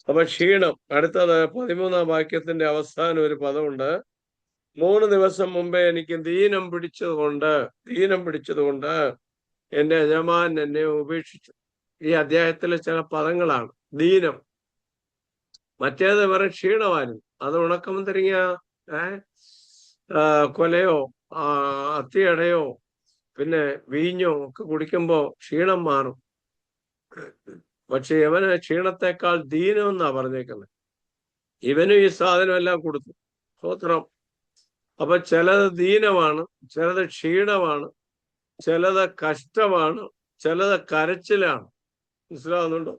അപ്പൊ ക്ഷീണം. അടുത്തത് 13-ാം വാക്യത്തിന്റെ അവസാനം ഒരു പദമുണ്ട്. 3 ദിവസം മുമ്പേ എനിക്ക് ദീനം പിടിച്ചതുകൊണ്ട് എന്റെ യജമാൻ എന്നെ ഉപേക്ഷിച്ചു. ഈ അധ്യായത്തിലെ ചില പദങ്ങളാണ്. ദീനം, മറ്റേത് വെറും ക്ഷീണമായിരുന്നു. അത് ഉണക്കമുന്തിരിങ്ങ കൊലയോ അത്തിയടയോ പിന്നെ വീഞ്ഞോ ഒക്കെ കുടിക്കുമ്പോ ക്ഷീണം മാറും. പക്ഷെ ഇവന് ക്ഷീണത്തെക്കാൾ ദീനം എന്നാ പറഞ്ഞേക്കുന്നത്. ഇവനും ഈ സാധനം എല്ലാം കൊടുത്തു. സ്തോത്രം. അപ്പൊ ചിലത് ദീനമാണ്, ചിലത് ക്ഷീണമാണ്, ചിലത് കഷ്ടമാണ്, ചിലത് കരച്ചിലാണ്. മനസ്സിലാവുന്നുണ്ടോ?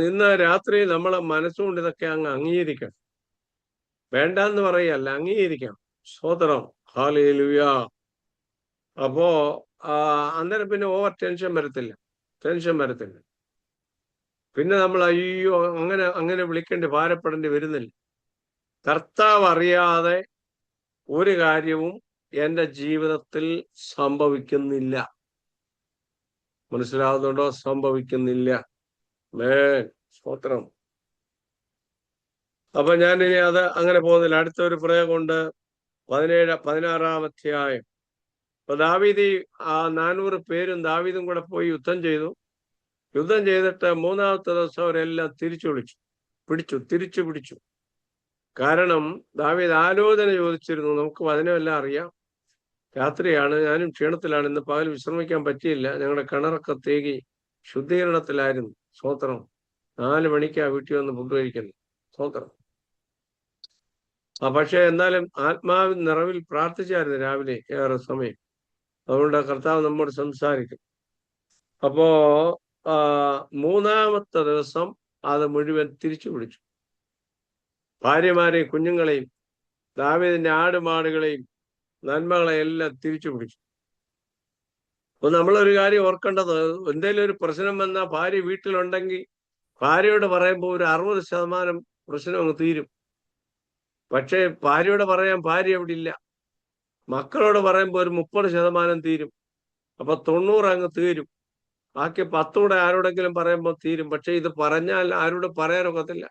ഇന്ന് രാത്രി നമ്മളെ മനസ്സുകൊണ്ട് ഇതൊക്കെ അങ്ങ് അംഗീകരിക്കണം. വേണ്ടെന്ന് പറയല്ല, അംഗീകരിക്കണം. സ്തോത്രം, ഹല്ലേലൂയ. അപ്പോ അന്നേരം പിന്നെ ഓവർ ടെൻഷൻ വരത്തില്ല. പിന്നെ നമ്മൾ അയ്യോ അങ്ങനെ വിളിക്കേണ്ടി ഭാരപ്പെടേണ്ടി വരുന്നില്ല. കർത്താവ് അറിയാതെ ഒരു കാര്യവും എൻ്റെ ജീവിതത്തിൽ സംഭവിക്കുന്നില്ല. മനസ്സിലാവുന്നുണ്ടോ? സംഭവിക്കുന്നില്ല. സ്തോത്രം. അപ്പൊ ഞാൻ ഇനി അത് അങ്ങനെ പോകുന്നില്ല. അടുത്തൊരു പ്രയോഗമുണ്ട്, 16-ാം അധ്യായം. അപ്പൊ ദാവീദ് 400 പേരും ദാവീദും കൂടെ പോയി യുദ്ധം ചെയ്തിട്ട് 3-ാമത്തെ ദിവസം അവരെല്ലാം തിരിച്ചു പിടിച്ചു. കാരണം ദാവീദ് ആലോചന ചോദിച്ചിരുന്നു. നമുക്ക് വചനമെല്ലാം അറിയാം. രാത്രിയാണ്, ഞാനും ക്ഷീണത്തിലാണ്, ഇന്ന് പകൽ വിശ്രമിക്കാൻ പറ്റിയില്ല. ഞങ്ങളുടെ കിണറൊക്കെ തേകി ശുദ്ധീകരണത്തിലായിരുന്നു. സ്തോത്രം. 4 മണിക്കാ വീട്ടിൽ വന്ന് ഫുഡ് കഴിക്കുന്നു. സ്തോത്രം. പക്ഷെ എന്നാലും ആത്മാവിൻ നിറവിൽ പ്രാർത്ഥിച്ചായിരുന്നു രാവിലെ ഏറെ സമയം. അതുകൊണ്ട് കർത്താവ് നമ്മോട് സംസാരിക്കും. അപ്പോ 3-ാമത്തെ ദിവസം അത് മുഴുവൻ തിരിച്ചു പിടിച്ചു. ഭാര്യമാരെയും കുഞ്ഞുങ്ങളെയും ദാവീദിന്റെ ആടുമാടുകളെയും നന്മകളെയും എല്ലാം തിരിച്ചു പിടിച്ചു. അപ്പൊ നമ്മളൊരു കാര്യം ഓർക്കേണ്ടത്, എന്തെങ്കിലും ഒരു പ്രശ്നം വന്നാൽ ഭാര്യ വീട്ടിലുണ്ടെങ്കിൽ ഭാര്യയോട് പറയുമ്പോൾ ഒരു 60% പ്രശ്നം അങ്ങ് തീരും. പക്ഷേ ഭാര്യയോട് പറയാൻ ഭാര്യ അവിടെ ഇല്ല. മക്കളോട് പറയുമ്പോൾ ഒരു 30% തീരും. അപ്പൊ 90 അങ്ങ് തീരും. ബാക്കി 10 കൂടെ ആരോടെങ്കിലും പറയുമ്പോൾ തീരും. പക്ഷെ ഇത് പറഞ്ഞാൽ ആരോട് പറയാനൊക്കത്തില്ല,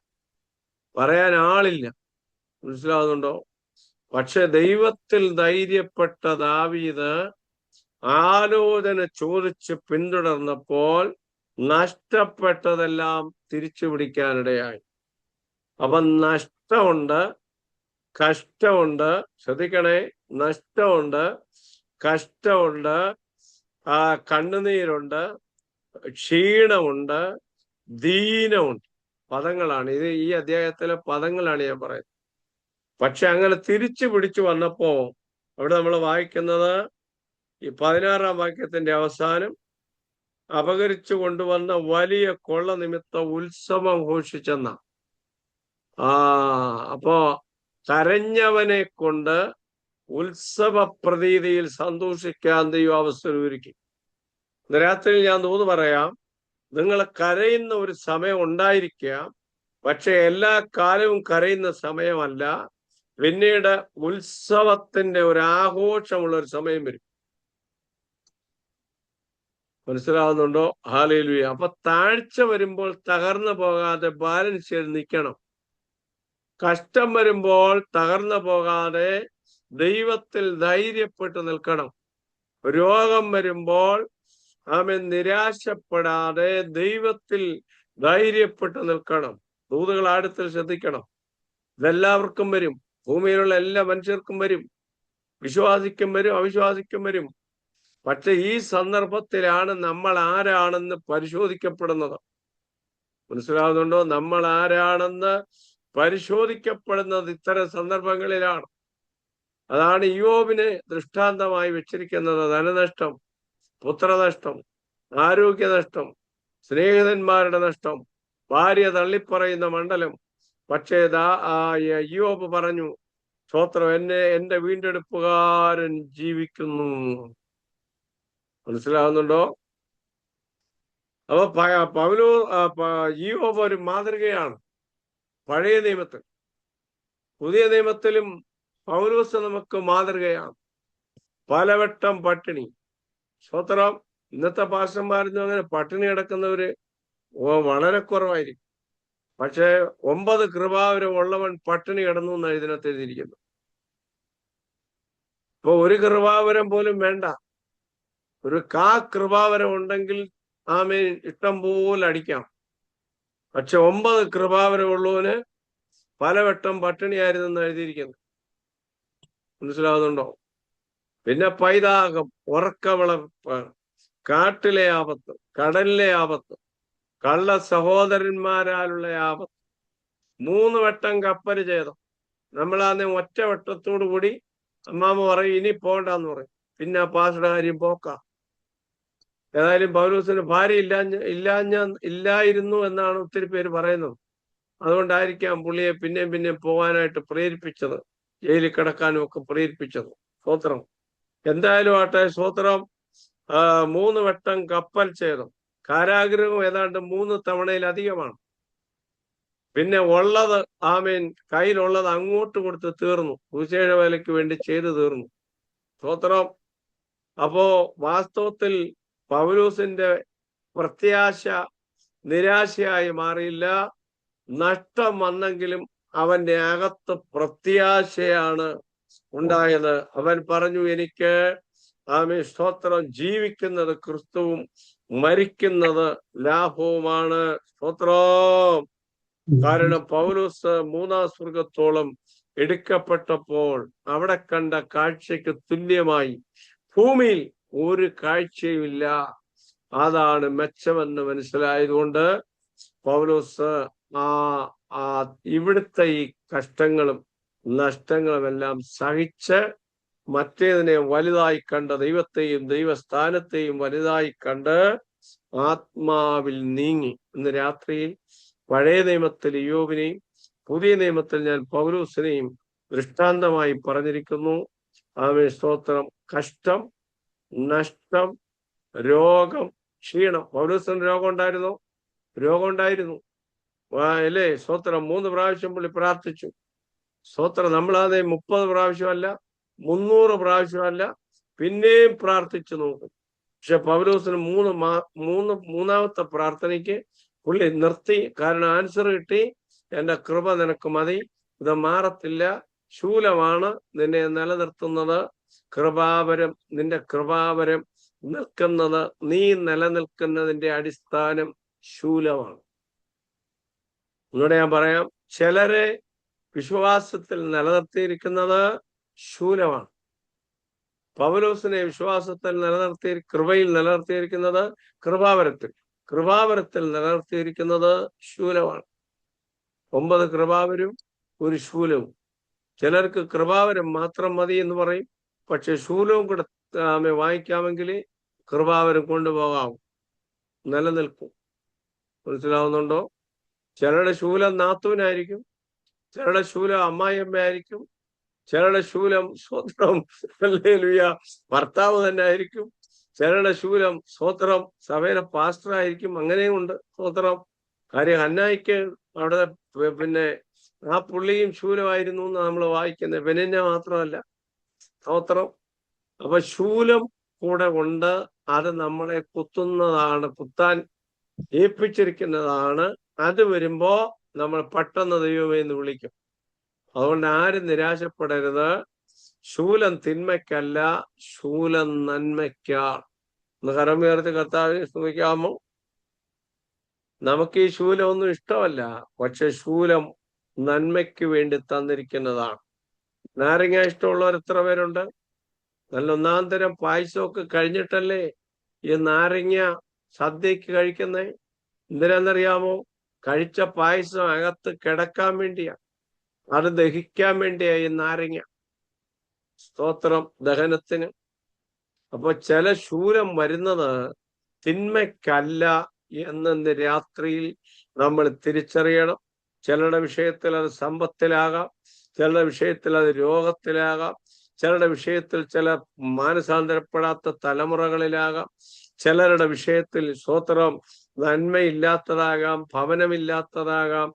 പറയാൻ ആളില്ല. മനസ്സിലാവുന്നുണ്ടോ? പക്ഷെ ദൈവത്തിൽ ധൈര്യപ്പെട്ട ദാവീദ് ആലോചന ചോദിച്ച് പിന്തുടർന്നപ്പോൾ നഷ്ടപ്പെട്ടതെല്ലാം തിരിച്ചു പിടിക്കാനിടയായി. അപ്പൊ നഷ്ടമുണ്ട്, കഷ്ടമുണ്ട്. ശ്രദ്ധിക്കണേ, നഷ്ടമുണ്ട്, കഷ്ടമുണ്ട്, കണ്ണുനീരുണ്ട്, ക്ഷീണമുണ്ട്, ദീനമുണ്ട്. പദങ്ങളാണ് ഇത്. ഈ അധ്യായത്തിലെ പദങ്ങളാണ് ഞാൻ പറയുന്നത്. പക്ഷെ അങ്ങനെ തിരിച്ചു പിടിച്ചു വന്നപ്പോ അവിടെ നമ്മൾ വായിക്കുന്നത് ഈ 16-ാം വാക്യത്തിന്റെ അവസാനം, അപകരിച്ചു കൊണ്ടുവന്ന വലിയ കൊള്ള നിമിത്തം ഉത്സവം ഘോഷിച്ചെന്ന. അപ്പോ കരഞ്ഞവനെ കൊണ്ട് ഉത്സവ പ്രതീതിയിൽ സന്തോഷിക്കാൻ ദൈവം അവസരം ഒരുക്കി. രാത്രിയിൽ ഞാൻ തോന്നു പറയാം, നിങ്ങൾ കരയുന്ന ഒരു സമയം ഉണ്ടായിരിക്കാം, പക്ഷെ എല്ലാ കാലവും കരയുന്ന സമയമല്ല. പിന്നീട് ഉത്സവത്തിന്റെ ഒരു ആഘോഷമുള്ള ഒരു സമയം വരും. മനസ്സിലാവുന്നുണ്ടോ? ഹല്ലേലൂയ. അപ്പൊ താഴ്ച വരുമ്പോൾ തകർന്നു പോകാതെ ബാലൻസ് ചെയ്ത് നിൽക്കണം. കഷ്ടം വരുമ്പോൾ തകർന്നു പോകാതെ ദൈവത്തിൽ ധൈര്യപ്പെട്ട് നിൽക്കണം. രോഗം വരുമ്പോൾ ആമേൻ നിരാശപ്പെടാതെ ദൈവത്തിൽ ധൈര്യപ്പെട്ട് നിൽക്കണം. ദൂതുകൾ ആഴത്തിൽ ശ്രദ്ധിക്കണം. ഇതെല്ലാവർക്കും വരും. ഭൂമിയിലുള്ള എല്ലാ മനുഷ്യർക്കും വരും. വിശ്വാസിക്കും വരും, അവിശ്വാസിക്കും വരും. പക്ഷെ ഈ സന്ദർഭത്തിലാണ് നമ്മൾ ആരാണെന്ന് പരിശോധിക്കപ്പെടുന്നത്. മനസ്സിലാവുന്നുണ്ടോ? നമ്മൾ ആരാണെന്ന് പരിശോധിക്കപ്പെടുന്നത് ഇത്തരം സന്ദർഭങ്ങളിലാണ്. അതാണ് ഇയ്യോബിന് ദൃഷ്ടാന്തമായി വെച്ചിരിക്കുന്നത്. ധനനഷ്ടം, പുത്രനഷ്ടം, ആരോഗ്യനഷ്ടം, സ്നേഹിതന്മാരുടെ നഷ്ടം, ഭാര്യ തള്ളിപ്പറയുന്ന മണ്ഡലം. പക്ഷേ ഇയ്യോബ് പറഞ്ഞു, സ്തോത്രം, എന്റെ വീണ്ടെടുപ്പുകാരൻ ജീവിക്കുന്നു. മനസ്സിലാവുന്നുണ്ടോ? അപ്പൊ ഇയ്യോബ് ഒരു മാതൃകയാണ് പഴയ നിയമത്തിൽ. പുതിയ നിയമത്തിലും പൗലോസ് നമുക്ക് മാതൃകയാണ്. പലവട്ടം പട്ടിണി. സ്തോത്രം. ഇന്നത്തെ പാസ്റ്റർമാരെന്ന് അങ്ങനെ പട്ടിണി കിടക്കുന്നവര് വളരെ കുറവായിരിക്കും. പക്ഷെ 9 കൃപാവരം ഉള്ളവൻ പട്ടിണി കിടന്നു എന്നാണ് ഇതിനകത്ത് എഴുതിയിരിക്കുന്നത്. ഇപ്പൊ ഒരു കൃപാവരം പോലും വേണ്ട. ഒരു കൃപാവരം ഉണ്ടെങ്കിൽ ആമേൻ ഇഷ്ടം പോലെ അടിക്കാം. പക്ഷെ 9 കൃപാവരം ഉള്ളവന് പലവട്ടം പട്ടിണിയായിരുന്നു എന്ന് എഴുതിയിരിക്കുന്നു. മനസ്സിലാവുന്നുണ്ടോ? പിന്നെ പൈതാകം, ഉറക്കവിളർപ്പ്, കാട്ടിലെ ആപത്ത്, കടലിലെ ആപത്ത്, കള്ള സഹോദരന്മാരാലുള്ള ആപത്ത്, 3 വട്ടം കപ്പൽ ചെയ്തു. നമ്മളാന്ന് ഒറ്റ വട്ടത്തോടു കൂടി അമ്മാമ്മ പറയും ഇനി പോണ്ടെന്ന് പറയും. പിന്നെ പാസ്റ്ററുടെ കാര്യം പോക്കാം. ഏതായാലും പൗലോസിന് ഭാര്യ ഇല്ലായിരുന്നു എന്നാണ് ഒത്തിരി പേര് പറയുന്നത്. അതുകൊണ്ടായിരിക്കാം പുള്ളിയെ പിന്നെയും പോകാനായിട്ട് പ്രേരിപ്പിച്ചത്, ജയിലിൽ കിടക്കാനും ഒക്കെ പ്രേരിപ്പിച്ചത്. സ്തോത്രം. എന്തായാലും ആട്ടെ, സ്തോത്രം. 3 വട്ടം കപ്പൽ ഛേദം, കാരാഗ്രഹം ഏതാണ്ട് 3 തവണയിലധികമാണ്. പിന്നെ ഉള്ളത് ആമേൻ കയ്യിലുള്ളത് അങ്ങോട്ട് കൊടുത്ത് തീർന്നു. സുവിശേഷ വേലയ്ക്ക് വേണ്ടി ചെയ്തു തീർന്നു. സ്തോത്രം. അപ്പോ വാസ്തവത്തിൽ പൗലോസിന്റെ പ്രത്യാശ നിരാശയായി മാറിയില്ല. നഷ്ടം വന്നെങ്കിലും അവന്റെ അകത്ത് പ്രത്യാശയാണ് ഉണ്ടായത്. അവൻ പറഞ്ഞു, എനിക്ക് ആമേൻ സ്തോത്രം, ജീവിക്കുന്നത് ക്രിസ്തുവും മരിക്കുന്നത് ലാഭവുമാണ്. സ്തോത്രം. കാരണം പൗലോസ് 3-ാം സ്വർഗത്തോളം എടുക്കപ്പെട്ടപ്പോൾ അവിടെ കണ്ട കാഴ്ചയ്ക്ക് തുല്യമായി ഭൂമിയിൽ ഒരു കാഴ്ചയുമില്ല. അതാണ് മെച്ചമെന്ന് മനസ്സിലായതുകൊണ്ട് പൗലോസ് ഇവിടുത്തെ ഈ കഷ്ടങ്ങളും നഷ്ടങ്ങളും എല്ലാം സഹിച്ച് മറ്റേതിനെ വലുതായി കണ്ട്, ദൈവത്തെയും ദൈവസ്ഥാനത്തെയും വലുതായി കണ്ട് ആത്മാവിൽ നീങ്ങി. ഇന്ന് രാത്രിയിൽ പഴയ നിയമത്തിൽ ഇയ്യോബിനെയും പുതിയ നിയമത്തിൽ ഞാൻ പൗലോസിനെയും ദൃഷ്ടാന്തമായി പറഞ്ഞിരിക്കുന്നു. ആമേൻ സ്തോത്രം. കഷ്ടം, നഷ്ടം, രോഗം, ക്ഷീണം. പൗലോസിന് രോഗം ഉണ്ടായിരുന്നോ? രോഗം ഉണ്ടായിരുന്നു അല്ലേ? സ്തോത്രം. 3 പ്രാവശ്യം പുള്ളി പ്രാർത്ഥിച്ചു. സ്തോത്രം. നമ്മളാതെ 30 പ്രാവശ്യമല്ല, 300 പ്രാവശ്യമല്ല, പിന്നെയും പ്രാർത്ഥിച്ചു നോക്കും. പക്ഷെ പൗലോസിന് മൂന്നാമത്തെ പ്രാർത്ഥനയ്ക്ക് പുള്ളി നിർത്തി. കാരണം ആൻസർ കിട്ടി. എന്റെ കൃപ നിനക്ക് മതി, ഇത് മാറത്തില്ല, ശൂലമാണ് നിന്നെ നിലനിർത്തുന്നത്, കൃപാവരം, നിന്റെ കൃപാവരം നിൽക്കുന്നത്, നീ നിലനിൽക്കുന്നതിന്റെ അടിസ്ഥാനം ശൂലമാണ്. ഇവിടെ ഞാൻ പറയാം, ചിലരെ വിശ്വാസത്തിൽ നിലനിർത്തിയിരിക്കുന്നത് ശൂലമാണ്. പൗലോസിനെ വിശ്വാസത്തിൽ കൃപയിൽ നിലനിർത്തിയിരിക്കുന്നത് കൃപാവരത്തിൽ നിലനിർത്തിയിരിക്കുന്നത് ശൂലമാണ്. 9 കൃപാവരും ഒരു ശൂലവും. ചിലർക്ക് കൃപാവരം മാത്രം മതി എന്ന് പറയും. പക്ഷെ ശൂലവും കൂടെ വാങ്ങിക്കാമെങ്കിൽ കൃപാവരം കൊണ്ടുപോകാം, നിലനിൽക്കും. മനസ്സിലാവുന്നുണ്ടോ? ചിലരുടെ ശൂലം നാത്തൂനായിരിക്കും, ചിലരുടെ ശൂലം അമ്മായിയമ്മയായിരിക്കും, ചിലരുടെ ശൂലം സ്വത്രം ഹല്ലേലൂയ ഭർത്താവ് തന്നെ ആയിരിക്കും, ചിലരുടെ ശൂലം സ്വത്രം സഭയിലെ പാസ്റ്റർ ആയിരിക്കും. അങ്ങനെയും ഉണ്ട്. സ്വത്രം. കാര്യം ഹന്നായിക്ക് അവിടെ പിന്നെ ആ പുള്ളിയും ശൂലമായിരുന്നു എന്ന് നമ്മൾ വായിക്കുന്നത്. പെനിന്നെ മാത്രമല്ല. സ്തോത്രം. അപ്പൊ ശൂലം കൂടെ ഉണ്ട്. അത് നമ്മളെ കുത്താൻ ഏൽപ്പിച്ചിരിക്കുന്നതാണ്. അത് വരുമ്പോ നമ്മൾ പെട്ടെന്ന് ദൈവമേ എന്ന് വിളിക്കും. അതുകൊണ്ട് ആരും നിരാശപ്പെടരുത്. ശൂലം തിന്മയ്ക്കല്ല, ശൂലം നന്മയ്ക്കാണ്. ഒന്ന് കരമുയർത്തി കർത്താവിനെ സ്തുതിക്കാമോ? നമുക്ക് ഈ ശൂലം ഒന്നും ഇഷ്ടമല്ല, പക്ഷെ ശൂലം നന്മയ്ക്ക് വേണ്ടി തന്നിരിക്കുന്നതാണ്. നാരങ്ങ ഇഷ്ടമുള്ളവർ എത്ര പേരുണ്ട്? നല്ല ഒന്നാം തരം പായസമൊക്കെ കഴിഞ്ഞിട്ടല്ലേ ഈ നാരങ്ങ സദ്യക്ക് കഴിക്കുന്നേ? എന്തിനാന്നറിയാമോ? കഴിച്ച പായസം അകത്ത് കിടക്കാൻ വേണ്ടിയാ, അത് ദഹിക്കാൻ വേണ്ടിയാ ഈ നാരങ്ങ. സ്തോത്രം, ദഹനത്തിന്. അപ്പൊ ചില ശൂലം വരുന്നത് തിന്മയ്ക്കല്ല എന്ന് രാത്രിയിൽ നമ്മൾ തിരിച്ചറിയണം. ചിലരുടെ വിഷയത്തിൽ അത് സമ്പത്തിലാകാം, ചിലരുടെ വിഷയത്തിൽ അത് രോഗത്തിലാകാം, ചിലരുടെ വിഷയത്തിൽ ചില മാനസാന്തരപ്പെടാത്ത തലമുറകളിലാകാം, ചിലരുടെ വിഷയത്തിൽ സ്തോത്രം നന്മയില്ലാത്തതാകാം, ഭവനമില്ലാത്തതാകാം.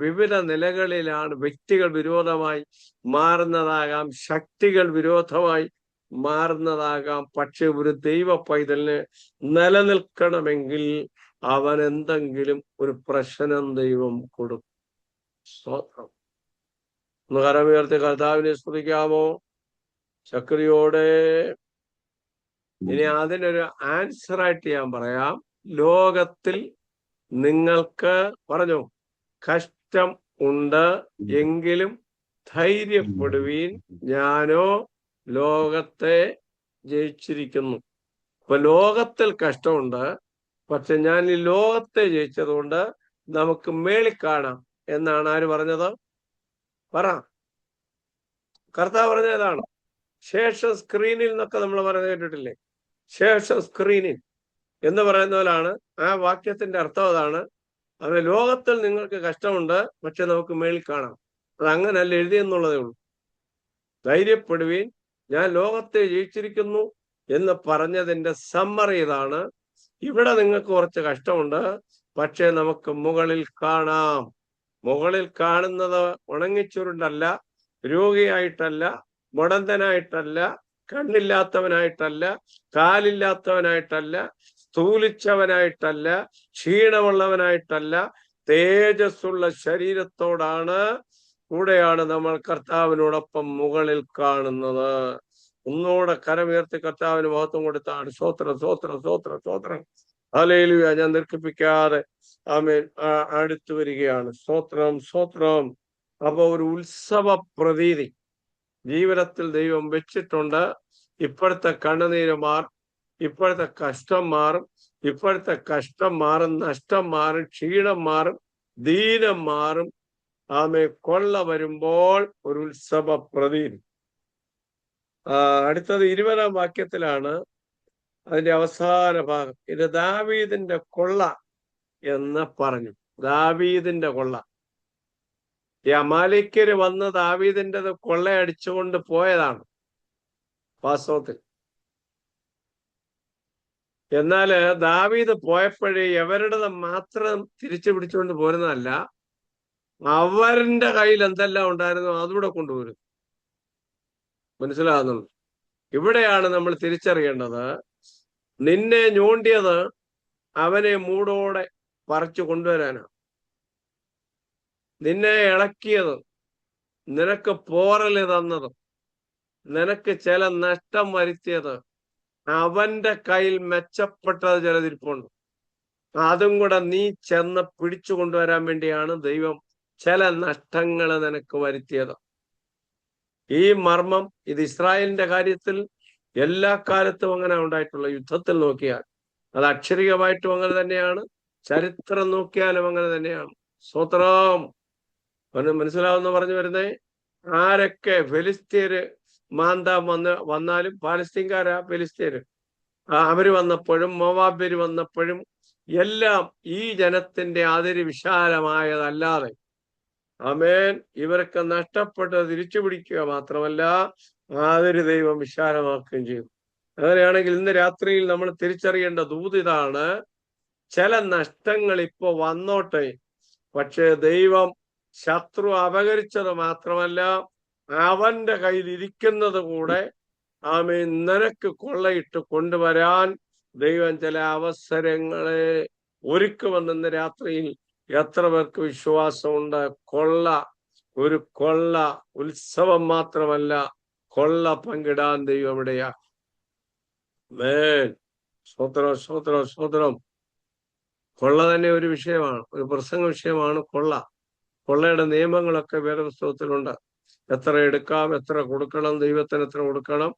വിവിധ നിലകളിലാണ് വ്യക്തികൾ വിരോധമായി മാറുന്നതാകാം, ശക്തികൾ വിരോധമായി മാറുന്നതാകാം. പക്ഷെ ഒരു ദൈവ പൈതലിന് നിലനിൽക്കണമെങ്കിൽ അവൻ എന്തെങ്കിലും ഒരു പ്രശ്നം ദൈവം കൊടുക്കും. സ്തോത്രം. ഒന്ന് കരമുയർത്തി കർത്താവിനെ സ്തുതിക്കാമോ ശക്തിയോടെ? ഇനി അതിനൊരു ആൻസറായിട്ട് ഞാൻ പറയാം. ലോകത്തിൽ നിങ്ങൾക്ക് പറഞ്ഞു കഷ്ടം ഉണ്ട്, എങ്കിലും ധൈര്യപ്പെടുവീൻ, ഞാനോ ലോകത്തെ ജയിച്ചിരിക്കുന്നു. അപ്പൊ ലോകത്തിൽ കഷ്ടമുണ്ട്, പക്ഷെ ഞാൻ ഈ ലോകത്തെ ജയിച്ചതുകൊണ്ട് നമുക്ക് മേളിൽ കാണാം എന്നാണ് ആര് പറഞ്ഞത്? പറ. കർത്താവ് പറഞ്ഞതാണ്. ശേഷം സ്ക്രീനിൽ എന്നൊക്കെ നമ്മൾ പറഞ്ഞു കേട്ടിട്ടില്ലേ? ശേഷം സ്ക്രീനിൽ എന്ന് പറയുന്ന പോലാണ് ആ വാക്യത്തിന്റെ അർത്ഥം. അതാണ്. അത് ലോകത്തിൽ നിങ്ങൾക്ക് കഷ്ടമുണ്ട്, പക്ഷെ നമുക്ക് മേളിൽ കാണാം. അത് അങ്ങനല്ല എഴുതിയെന്നുള്ളതേ ഉള്ളൂ. ധൈര്യപ്പെടുവീൻ, ഞാൻ ലോകത്തെ ജയിച്ചിരിക്കുന്നു എന്ന് പറഞ്ഞതിന്റെ സമ്മറി ഇതാണ്. ഇവിടെ നിങ്ങൾക്ക് കുറച്ച് കഷ്ടമുണ്ട്, പക്ഷെ നമുക്ക് മുകളിൽ കാണാം. മുകളിൽ കാണുന്നത് ഉണങ്ങിച്ചുരുണ്ടല്ല, രോഗിയായിട്ടല്ല, മുടന്തനായിട്ടല്ല, കണ്ണില്ലാത്തവനായിട്ടല്ല, കാലില്ലാത്തവനായിട്ടല്ല, സ്ഥൂലിച്ചവനായിട്ടല്ല, ക്ഷീണമുള്ളവനായിട്ടല്ല, തേജസ്സുള്ള ശരീരത്തോടാണ് കൂടെയാണ് നമ്മൾ കർത്താവിനോടൊപ്പം മുകളിൽ കാണുന്നത്. ഒന്നുകൂടെ കരമുയർത്തി കർത്താവിന് മഹത്വം കൊടുത്താണ്. സ്തോത്രം, സ്തോത്രം, സ്തോത്രം, സ്തോത്രം. ഹല്ലേലൂയ. ഞാൻ ദീർഘിപ്പിക്കാതെ ആമേൻ അടുത്തു വരികയാണ്. സ്തോത്രം, സ്തോത്രം. അപ്പൊ ഒരു ഉത്സവ പ്രതീതി ജീവിതത്തിൽ ദൈവം വെച്ചിട്ടുണ്ട്. ഇപ്പോഴത്തെ കണ്ണുനീര് മാറും, ഇപ്പോഴത്തെ കഷ്ടം മാറും, ഇപ്പോഴത്തെ കഷ്ടം മാറും, നഷ്ടം മാറും, ക്ഷീണം മാറും, ദീനം മാറും. കൊള്ള വരുമ്പോൾ ഒരു ഉത്സവ പ്രതീതി. അടുത്തത് 20-ാം വാക്യത്തിലാണ് അതിന്റെ അവസാന ഭാഗം. ഇത് ദാവീദിന്റെ കൊള്ള എന്ന് പറഞ്ഞു. ദാവീദിന്റെ കൊള്ള. ഈ അമാലേക്യര് വന്ന് ദാവീദിൻ്റെത് കൊള്ളയടിച്ചുകൊണ്ട് പോയതാണ് വാസ്തവത്തിൽ. എന്നാല് ദാവീദ് പോയപ്പോഴേ എവരുടേത് മാത്രം തിരിച്ചു പിടിച്ചുകൊണ്ട് പോരുന്നതല്ല, അവരുടെ കയ്യിൽ എന്തെല്ലാം ഉണ്ടായിരുന്നു അതുകൂടെ കൊണ്ടുവരും. മനസ്സിലാകുന്നുണ്ട്? ഇവിടെയാണ് നമ്മൾ തിരിച്ചറിയേണ്ടത്. നിന്നെ ഞോണ്ടിയത് അവനെ മൂടോടെ പറിച്ചു കൊണ്ടുവരാനാണ്. നിന്നെ ഇളക്കിയത്, നിനക്ക് പോറല് തന്നത്, നിനക്ക് ചില നഷ്ടം വരുത്തിയത്, അവന്റെ കയ്യിൽ മെച്ചപ്പെട്ടത് ചിലതിരിപ്പുണ്ട്. അതും കൂടെ നീ ചെന്ന് പിടിച്ചു കൊണ്ടുവരാൻ വേണ്ടിയാണ് ദൈവം ചില നഷ്ടങ്ങൾ നിനക്ക് വരുത്തിയത്. ഈ മർമ്മം ഇത് ഇസ്രായേലിന്റെ കാര്യത്തിൽ എല്ലാ കാലത്തും അങ്ങനെ ഉണ്ടായിട്ടുള്ള യുദ്ധത്തിൽ നോക്കിയാൽ അത് അക്ഷരികമായിട്ടും അങ്ങനെ തന്നെയാണ്, ചരിത്രം നോക്കിയാലും അങ്ങനെ തന്നെയാണ്. സ്തോത്രം. മനസ്സിലാവുന്ന പറഞ്ഞു വരുന്നേ. ആരൊക്കെ ഫെലിസ്തീര് മാന്താൻ വന്നാലും പാലസ്തീൻകാരാ ഫെലിസ്തീര്, അവര് വന്നപ്പോഴും മോവാബ്യര് വന്നപ്പോഴും എല്ലാം ഈ ജനത്തിന്റെ അതിര് വിശാലമായതല്ലാതെ ആമേൻ ഇവർക്ക് നഷ്ടപ്പെട്ടത് തിരിച്ചു പിടിക്കുക മാത്രമല്ല അതിര് ദൈവം വിശാലമാക്കുകയും ചെയ്തു. അങ്ങനെയാണെങ്കിൽ ഇന്ന് രാത്രിയിൽ നമ്മൾ തിരിച്ചറിയേണ്ട ദൂതിതാണ്. ചില നഷ്ടങ്ങൾ ഇപ്പൊ വന്നോട്ടെ, പക്ഷെ ദൈവം ശത്രു അപകരിച്ചത് മാത്രമല്ല അവന്റെ കയ്യിൽ ഇരിക്കുന്നത് കൂടെ ആമേൻ നിനക്ക് കൊള്ളയിട്ട് കൊണ്ടുവരാൻ ദൈവം ചില അവസരങ്ങളെ ഒരുക്കുമെന്ന രാത്രിയിൽ എത്ര പേർക്ക് വിശ്വാസമുണ്ട്? ഒരു കൊള്ള ഉത്സവം മാത്രമല്ല, കൊള്ള പങ്കിടാൻ ദൈവം ഇവിടെയാ. സ്തോത്രം, സ്തോത്രം, സ്തോത്രം. കൊള്ള തന്നെ ഒരു വിഷയമാണ്, ഒരു പ്രസംഗ വിഷയമാണ് കൊള്ള. കൊള്ളയുടെ നിയമങ്ങളൊക്കെ വേദപുസ്തകത്തിലുണ്ട്. എത്ര എടുക്കാം, എത്ര കൊടുക്കണം, ദൈവത്തിന് എത്ര കൊടുക്കണം.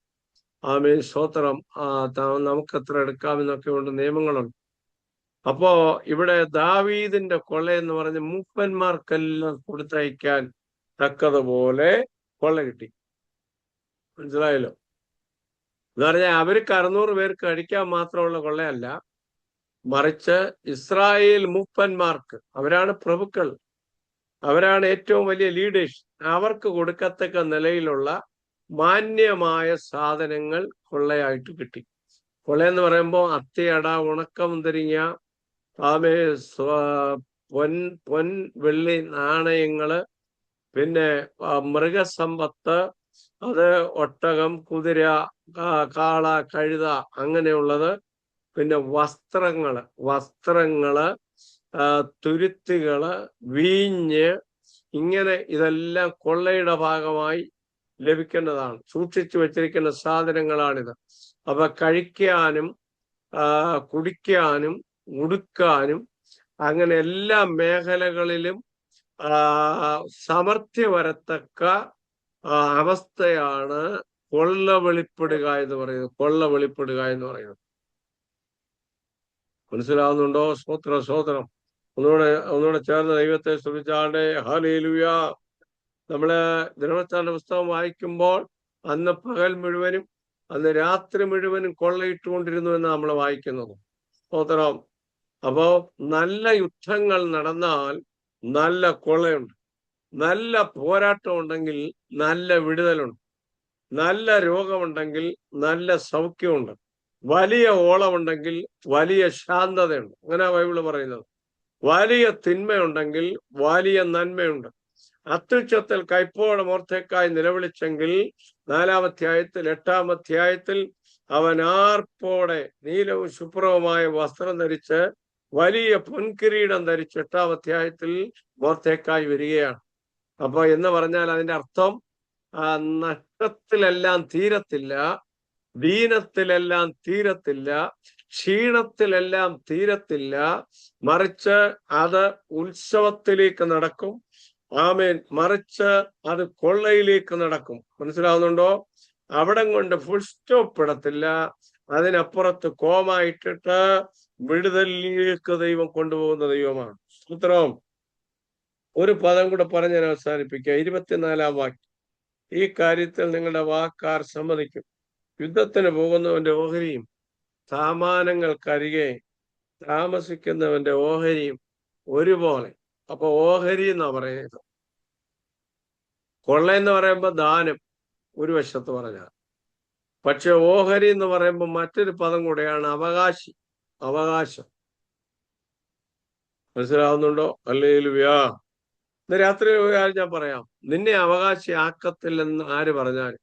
ആമേൻ, സ്തോത്രം. നമുക്ക് എത്ര എടുക്കാം എന്നൊക്കെ ഉണ്ട്, നിയമങ്ങളുണ്ട്. അപ്പോ ഇവിടെ ദാവീദിന്റെ കൊള്ള എന്ന് പറഞ്ഞ് മൂപ്പന്മാർക്കെല്ലാം കൊടുത്തയക്കാൻ തക്കതുപോലെ കൊള്ള കിട്ടി. മനസ്സിലായല്ലോ? എന്ന് പറഞ്ഞാൽ അവർക്ക് 600 പേർക്ക് അടിക്കാൻ മാത്രമുള്ള കൊള്ളയല്ല, മറിച്ച് ഇസ്രായേൽ മൂപ്പന്മാർക്ക്, അവരാണ് പ്രഭുക്കൾ, അവരാണ് ഏറ്റവും വലിയ ലീഡേഴ്സ്, അവർക്ക് കൊടുക്കത്തക്ക നിലയിലുള്ള മാന്യമായ സാധനങ്ങൾ കൊള്ളയായിട്ട് കിട്ടി. കൊള്ളയെന്ന് പറയുമ്പോൾ അത്തിയട, ഉണക്കമുന്തിരിങ്ങ, പൊൻ വെള്ളി നാണയങ്ങള്, പിന്നെ മൃഗസമ്പത്ത്, അത് ഒട്ടകം, കുതിര, കാള, കഴുത, അങ്ങനെയുള്ളത്. പിന്നെ വസ്ത്രങ്ങള്, തുരുത്തികള്, വീഞ്ഞ്, ഇങ്ങനെ ഇതെല്ലാം കൊള്ളയുടെ ഭാഗമായി ലഭിക്കേണ്ടതാണ്. സൂക്ഷിച്ചു വെച്ചിരിക്കുന്ന സാധനങ്ങളാണിത്. അപ്പൊ കഴിക്കാനും കുടിക്കാനും ഉടുക്കാനും അങ്ങനെ എല്ലാ മേഖലകളിലും സമൃദ്ധി വരത്തക്ക അവസ്ഥയാണ് കൊള്ള വെളിപ്പെടുക എന്ന് പറയുന്നത്. മനസ്സിലാവുന്നുണ്ടോ? സ്തോത്രം. ഒന്നുകൂടെ ചേർന്ന് ദൈവത്തെ സ്തുതിച്ചാണ്ടേ. ഹല്ലേലൂയ. നമ്മള് ദിനവൃത്താന്ത പുസ്തകം വായിക്കുമ്പോൾ അന്ന് പകൽ മുഴുവനും അന്ന് രാത്രി മുഴുവനും കൊള്ളയിട്ടുകൊണ്ടിരുന്നു എന്ന് നമ്മൾ വായിക്കുന്നത്. സ്തോത്രം. അപ്പോ നല്ല യുദ്ധങ്ങൾ നടന്നാൽ നല്ല കൊള്ളയുണ്ട്, നല്ല പോരാട്ടം ഉണ്ടെങ്കിൽ നല്ല വിടുതലുണ്ട്, നല്ല രോഗമുണ്ടെങ്കിൽ നല്ല സൗഖ്യമുണ്ട്, വലിയ ഓളമുണ്ടെങ്കിൽ വലിയ ശാന്തതയുണ്ട്. അങ്ങനെ ബൈബിള് പറയുന്നത്. വലിയ തിന്മയുണ്ടെങ്കിൽ വലിയ നന്മയുണ്ട്. അത്യുച്ചത്തിൽ കൈപ്പോടെ മോർത്തേക്കായി നിലവിളിച്ചെങ്കിൽ 4-ാം അധ്യായത്തിൽ 8-ാം അധ്യായത്തിൽ അവൻ ആർപ്പോടെ നീലവും ശുഭ്രവുമായ വസ്ത്രം ധരിച്ച് വലിയ പൊൻകിരീടം ധരിച്ച് 8-ാം അധ്യായത്തിൽ മോർത്തേക്കായി വരികയാണ്. അപ്പൊ എന്ന് പറഞ്ഞാൽ അതിന്റെ അർത്ഥം നഷ്ടത്തിലെല്ലാം തീരത്തില്ല, ദീനത്തിലെല്ലാം തീരത്തില്ല, ക്ഷീണത്തിലെല്ലാം തീരത്തില്ല, മറിച്ച് അത് ഉത്സവത്തിലേക്ക് നടക്കും. ആമേൻ. മറിച്ച് അത് കൊള്ളയിലേക്ക് നടക്കും. മനസ്സിലാവുന്നുണ്ടോ? അവിടം കൊണ്ട് ഫുൾ സ്റ്റോപ്പ് ഇടത്തില്ല, അതിനപ്പുറത്ത് കോമായിട്ടിട്ട് വിടുതലിലേക്ക് ദൈവം കൊണ്ടുപോകുന്ന ദൈവമാണ്. സ്തോത്രം. ഒരു പദം കൂടെ പറഞ്ഞ് ഞാൻ അവസാനിപ്പിക്കുക. 24-ാം വാക്യം. ഈ കാര്യത്തിൽ നിങ്ങളുടെ വാക്കാർ സമ്മതിക്കും. യുദ്ധത്തിന് പോകുന്നവന്റെ ഓഹരിയും സാമാനങ്ങൾക്കരികെ താമസിക്കുന്നവന്റെ ഓഹരിയും ഒരുപോലെ. അപ്പൊ ഓഹരി എന്നാ പറയുന്നത്. കൊള്ള എന്ന് പറയുമ്പോ ദാനം ഒരു വശത്ത് പറഞ്ഞാൽ, പക്ഷെ ഓഹരി എന്ന് പറയുമ്പോൾ മറ്റൊരു പദം കൂടെയാണ് അവകാശം. മനസ്സിലാവുന്നുണ്ടോ? ഹല്ലേലൂയ. ഇന്ന് രാത്രി ഒരു കാര്യം ഞാൻ പറയാം. നിന്നെ അവകാശിയാക്കത്തില്ലെന്ന് ആര് പറഞ്ഞാലും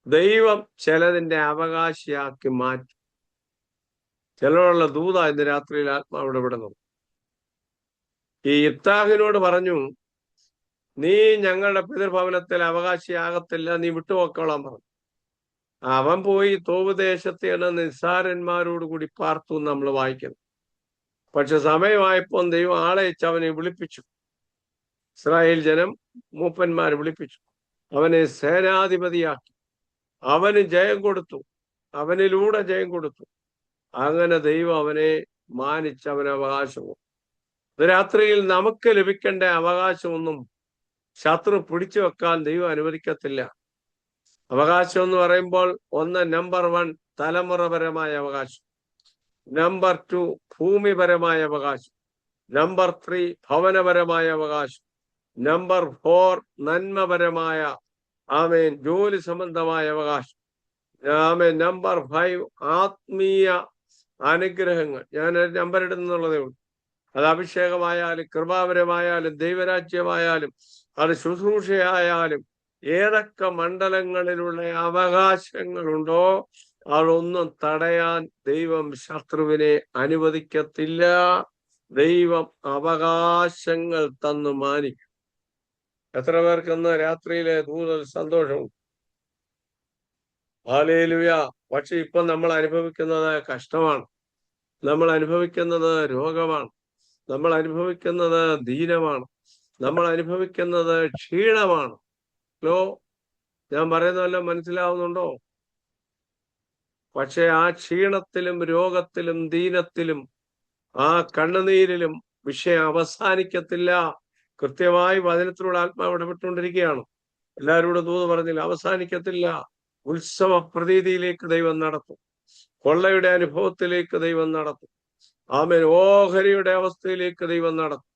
ദൈവം ചിലതിന്റെ അവകാശിയാക്കി മാറ്റും. ചിലരുള്ള ദൂത ഇന്ന് രാത്രിയിൽ ആത്മാവിടെ വിടുന്നു. ഈ ഇഫ്താഹിനോട് പറഞ്ഞു, നീ ഞങ്ങളുടെ പിതൃഭവനത്തിൽ അവകാശിയാകത്തില്ല, നീ വിട്ടുപോക്കോളാൻ പറഞ്ഞു. അവൻ പോയി തോവ് ദേശത്ത് നിസ്സാരന്മാരോടുകൂടി പാർത്തു നമ്മൾ വായിക്കുന്നു. പക്ഷെ സമയമായപ്പോൾ ദൈവം ആളെ അയച്ച് അവനെ വിളിപ്പിച്ചു. ഇസ്രായേൽ ജനം മൂപ്പന്മാരെ വിളിപ്പിച്ചു, അവനെ സേനാധിപതിയാക്കി, അവന് ജയം കൊടുത്തു, അവനിലൂടെ ജയം കൊടുത്തു. അങ്ങനെ ദൈവം അവനെ മാനിച്ച് അവന് അവകാശവും. രാത്രിയിൽ നമുക്ക് ലഭിക്കേണ്ട അവകാശമൊന്നും ശത്രു പിടിച്ചു വെക്കാൻ ദൈവം അനുവദിക്കത്തില്ല. അവകാശം എന്ന് പറയുമ്പോൾ നമ്പർ 1 തലമുറപരമായ അവകാശം, നമ്പർ 2 ഭൂമിപരമായ അവകാശം, നമ്പർ 3 ഭവനപരമായ അവകാശം, നമ്പർ 4 നന്മപരമായ ജോലി സംബന്ധമായ അവകാശം, നമ്പർ 5 ആത്മീയ അനുഗ്രഹങ്ങൾ. ഞാൻ നമ്പർ ഇടുന്നുള്ളതേ ഉള്ളൂ. അത് അഭിഷേകമായാലും കൃപാപരമായാലും ദൈവരാജ്യമായാലും അത് ശുശ്രൂഷയായാലും ഏതൊക്കെ മണ്ഡലങ്ങളിലുള്ള അവകാശങ്ങളുണ്ടോ അതൊന്നും തടയാൻ ദൈവം ശത്രുവിനെ അനുവദിക്കത്തില്ല. ദൈവം അവകാശങ്ങൾ തന്നു മാനിക്കും. എത്ര പേർക്കൊന്ന് രാത്രിയിലെ കൂടുതൽ സന്തോഷവും? ഹല്ലേലൂയ. പക്ഷെ ഇപ്പൊ നമ്മൾ അനുഭവിക്കുന്നത് കഷ്ടമാണ്, നമ്മൾ അനുഭവിക്കുന്നത് രോഗമാണ്, നമ്മൾ അനുഭവിക്കുന്നത് ദീനമാണ്, നമ്മൾ അനുഭവിക്കുന്നത് ക്ഷീണമാണ്. ലോ, ഞാൻ പറയുന്നതെല്ലാം മനസ്സിലാവുന്നുണ്ടോ? പക്ഷെ ആ ക്ഷീണത്തിലും രോഗത്തിലും ദീനത്തിലും ആ കണ്ണുനീരിലും വിഷയം അവസാനിക്കത്തില്ല. കൃത്യമായി വചനത്തിലൂടെ ആത്മാവ് ഇടപെട്ടുകൊണ്ടിരിക്കുകയാണ്. എല്ലാവരോടും ദൂത് പറഞ്ഞില്ല, അവസാനിക്കത്തില്ല. ഉത്സവ പ്രതീതിയിലേക്ക് ദൈവം നടത്തും, കൊള്ളയുടെ അനുഭവത്തിലേക്ക് ദൈവം നടത്തും, ആമേൻ, ഓഹരിയുടെ അവസ്ഥയിലേക്ക് ദൈവം നടത്തും.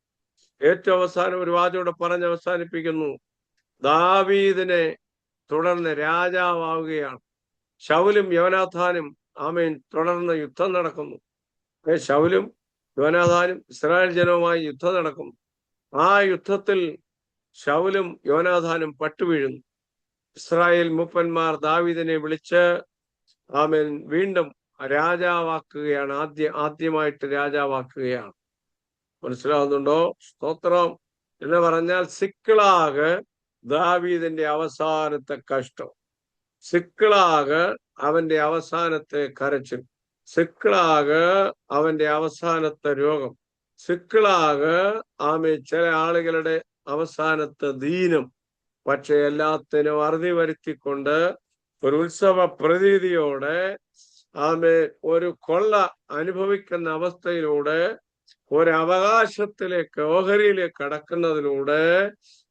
ഏറ്റവും അവസാനം ഒരു വാചോടെ പറഞ്ഞ് അവസാനിപ്പിക്കുന്നു. ദാവീദിനെ തുടർന്ന് രാജാവാവുകയാണ്. ശൗലും യോനാഥാനും ആമേൻ തുടർന്ന് യുദ്ധം നടക്കുന്നു. ശൗലും യോനാഥാനും ഇസ്രായേൽ ജനവുമായി യുദ്ധം നടക്കുന്നു. ആ യുദ്ധത്തിൽ ശൗലും യോനാഥാനും പട്ടുവീഴുന്നു. ഇസ്രായേൽ മൂപ്പന്മാർ ദാവീദിനെ വിളിച്ച് ആമേൻ വീണ്ടും രാജാവാക്കുകയാണ്. ആദ്യമായിട്ട് രാജാവാക്കുകയാണ്. മനസ്സിലാവുന്നുണ്ടോ? സ്തോത്രം. എന്ന് പറഞ്ഞാൽ സിക്ലാഗ് ദാവീദിന്റെ അവസാനത്തെ കഷ്ടം, സിക്ലാഗ് അവന്റെ അവസാനത്തെ കരച്ചിൽ, സിക്ലാഗ് അവന്റെ അവസാനത്തെ രോഗം, സിക്ലാഗ് ചില ആളുകളുടെ അവസാനത്തെ ദീനം. പക്ഷെ എല്ലാത്തിനും അറുതി വരുത്തിക്കൊണ്ട് ഒരു ഉത്സവ പ്രതീതിയോടെ ഒരു കൊള്ള അനുഭവിക്കുന്ന അവസ്ഥയിലൂടെ ഒരു അവകാശത്തിലേക്ക്, ഓഹരിയിലേക്ക് കടക്കുന്നതിലൂടെ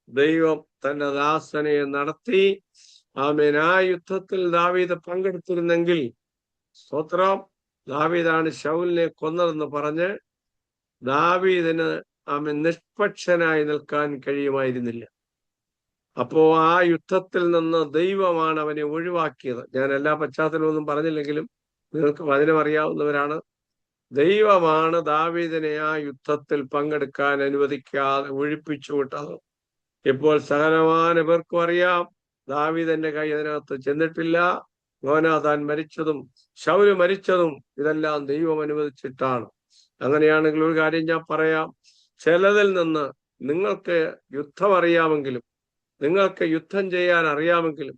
ദൈവം തന്റെ ദാസനെ നടത്തി. ആ യുദ്ധത്തിൽ ദാവീദ് പങ്കെടുത്തിരുന്നെങ്കിൽ, സ്തോത്രം, ദാവീദാണ് ശൗലിനെ കൊന്നതെന്ന് പറഞ്ഞ് ദാവീദിന് നിഷ്പക്ഷനായി നിൽക്കാൻ കഴിയുമായിരുന്നില്ല. അപ്പോ ആ യുദ്ധത്തിൽ നിന്ന് ദൈവമാണ് അവനെ ഒഴിവാക്കിയത്. ഞാൻ എല്ലാ പശ്ചാത്തലമൊന്നും പറഞ്ഞില്ലെങ്കിലും നിങ്ങൾക്ക് വചനം അറിയാവുന്നവരാണ്. ദൈവമാണ് ദാവീദിനെ ആ യുദ്ധത്തിൽ പങ്കെടുക്കാൻ അനുവദിക്കാതെ ഒഴിപ്പിച്ചു വിട്ടത്. ഇപ്പോൾ സകലമാന പേർക്കും അറിയാം, ദാവീദിന്റെ കൈ അതിനകത്ത് ചെന്നിട്ടില്ല. യോനാഥാൻ മരിച്ചതും ശൗല് മരിച്ചതും ഇതെല്ലാം ദൈവം അനുവദിച്ചിട്ടാണ്. അങ്ങനെയാണെങ്കിൽ ഒരു കാര്യം ഞാൻ പറയാം. ചിലതിൽ നിന്ന് നിങ്ങൾക്ക് യുദ്ധം അറിയാമെങ്കിലും, നിങ്ങൾക്ക് യുദ്ധം ചെയ്യാൻ അറിയാമെങ്കിലും,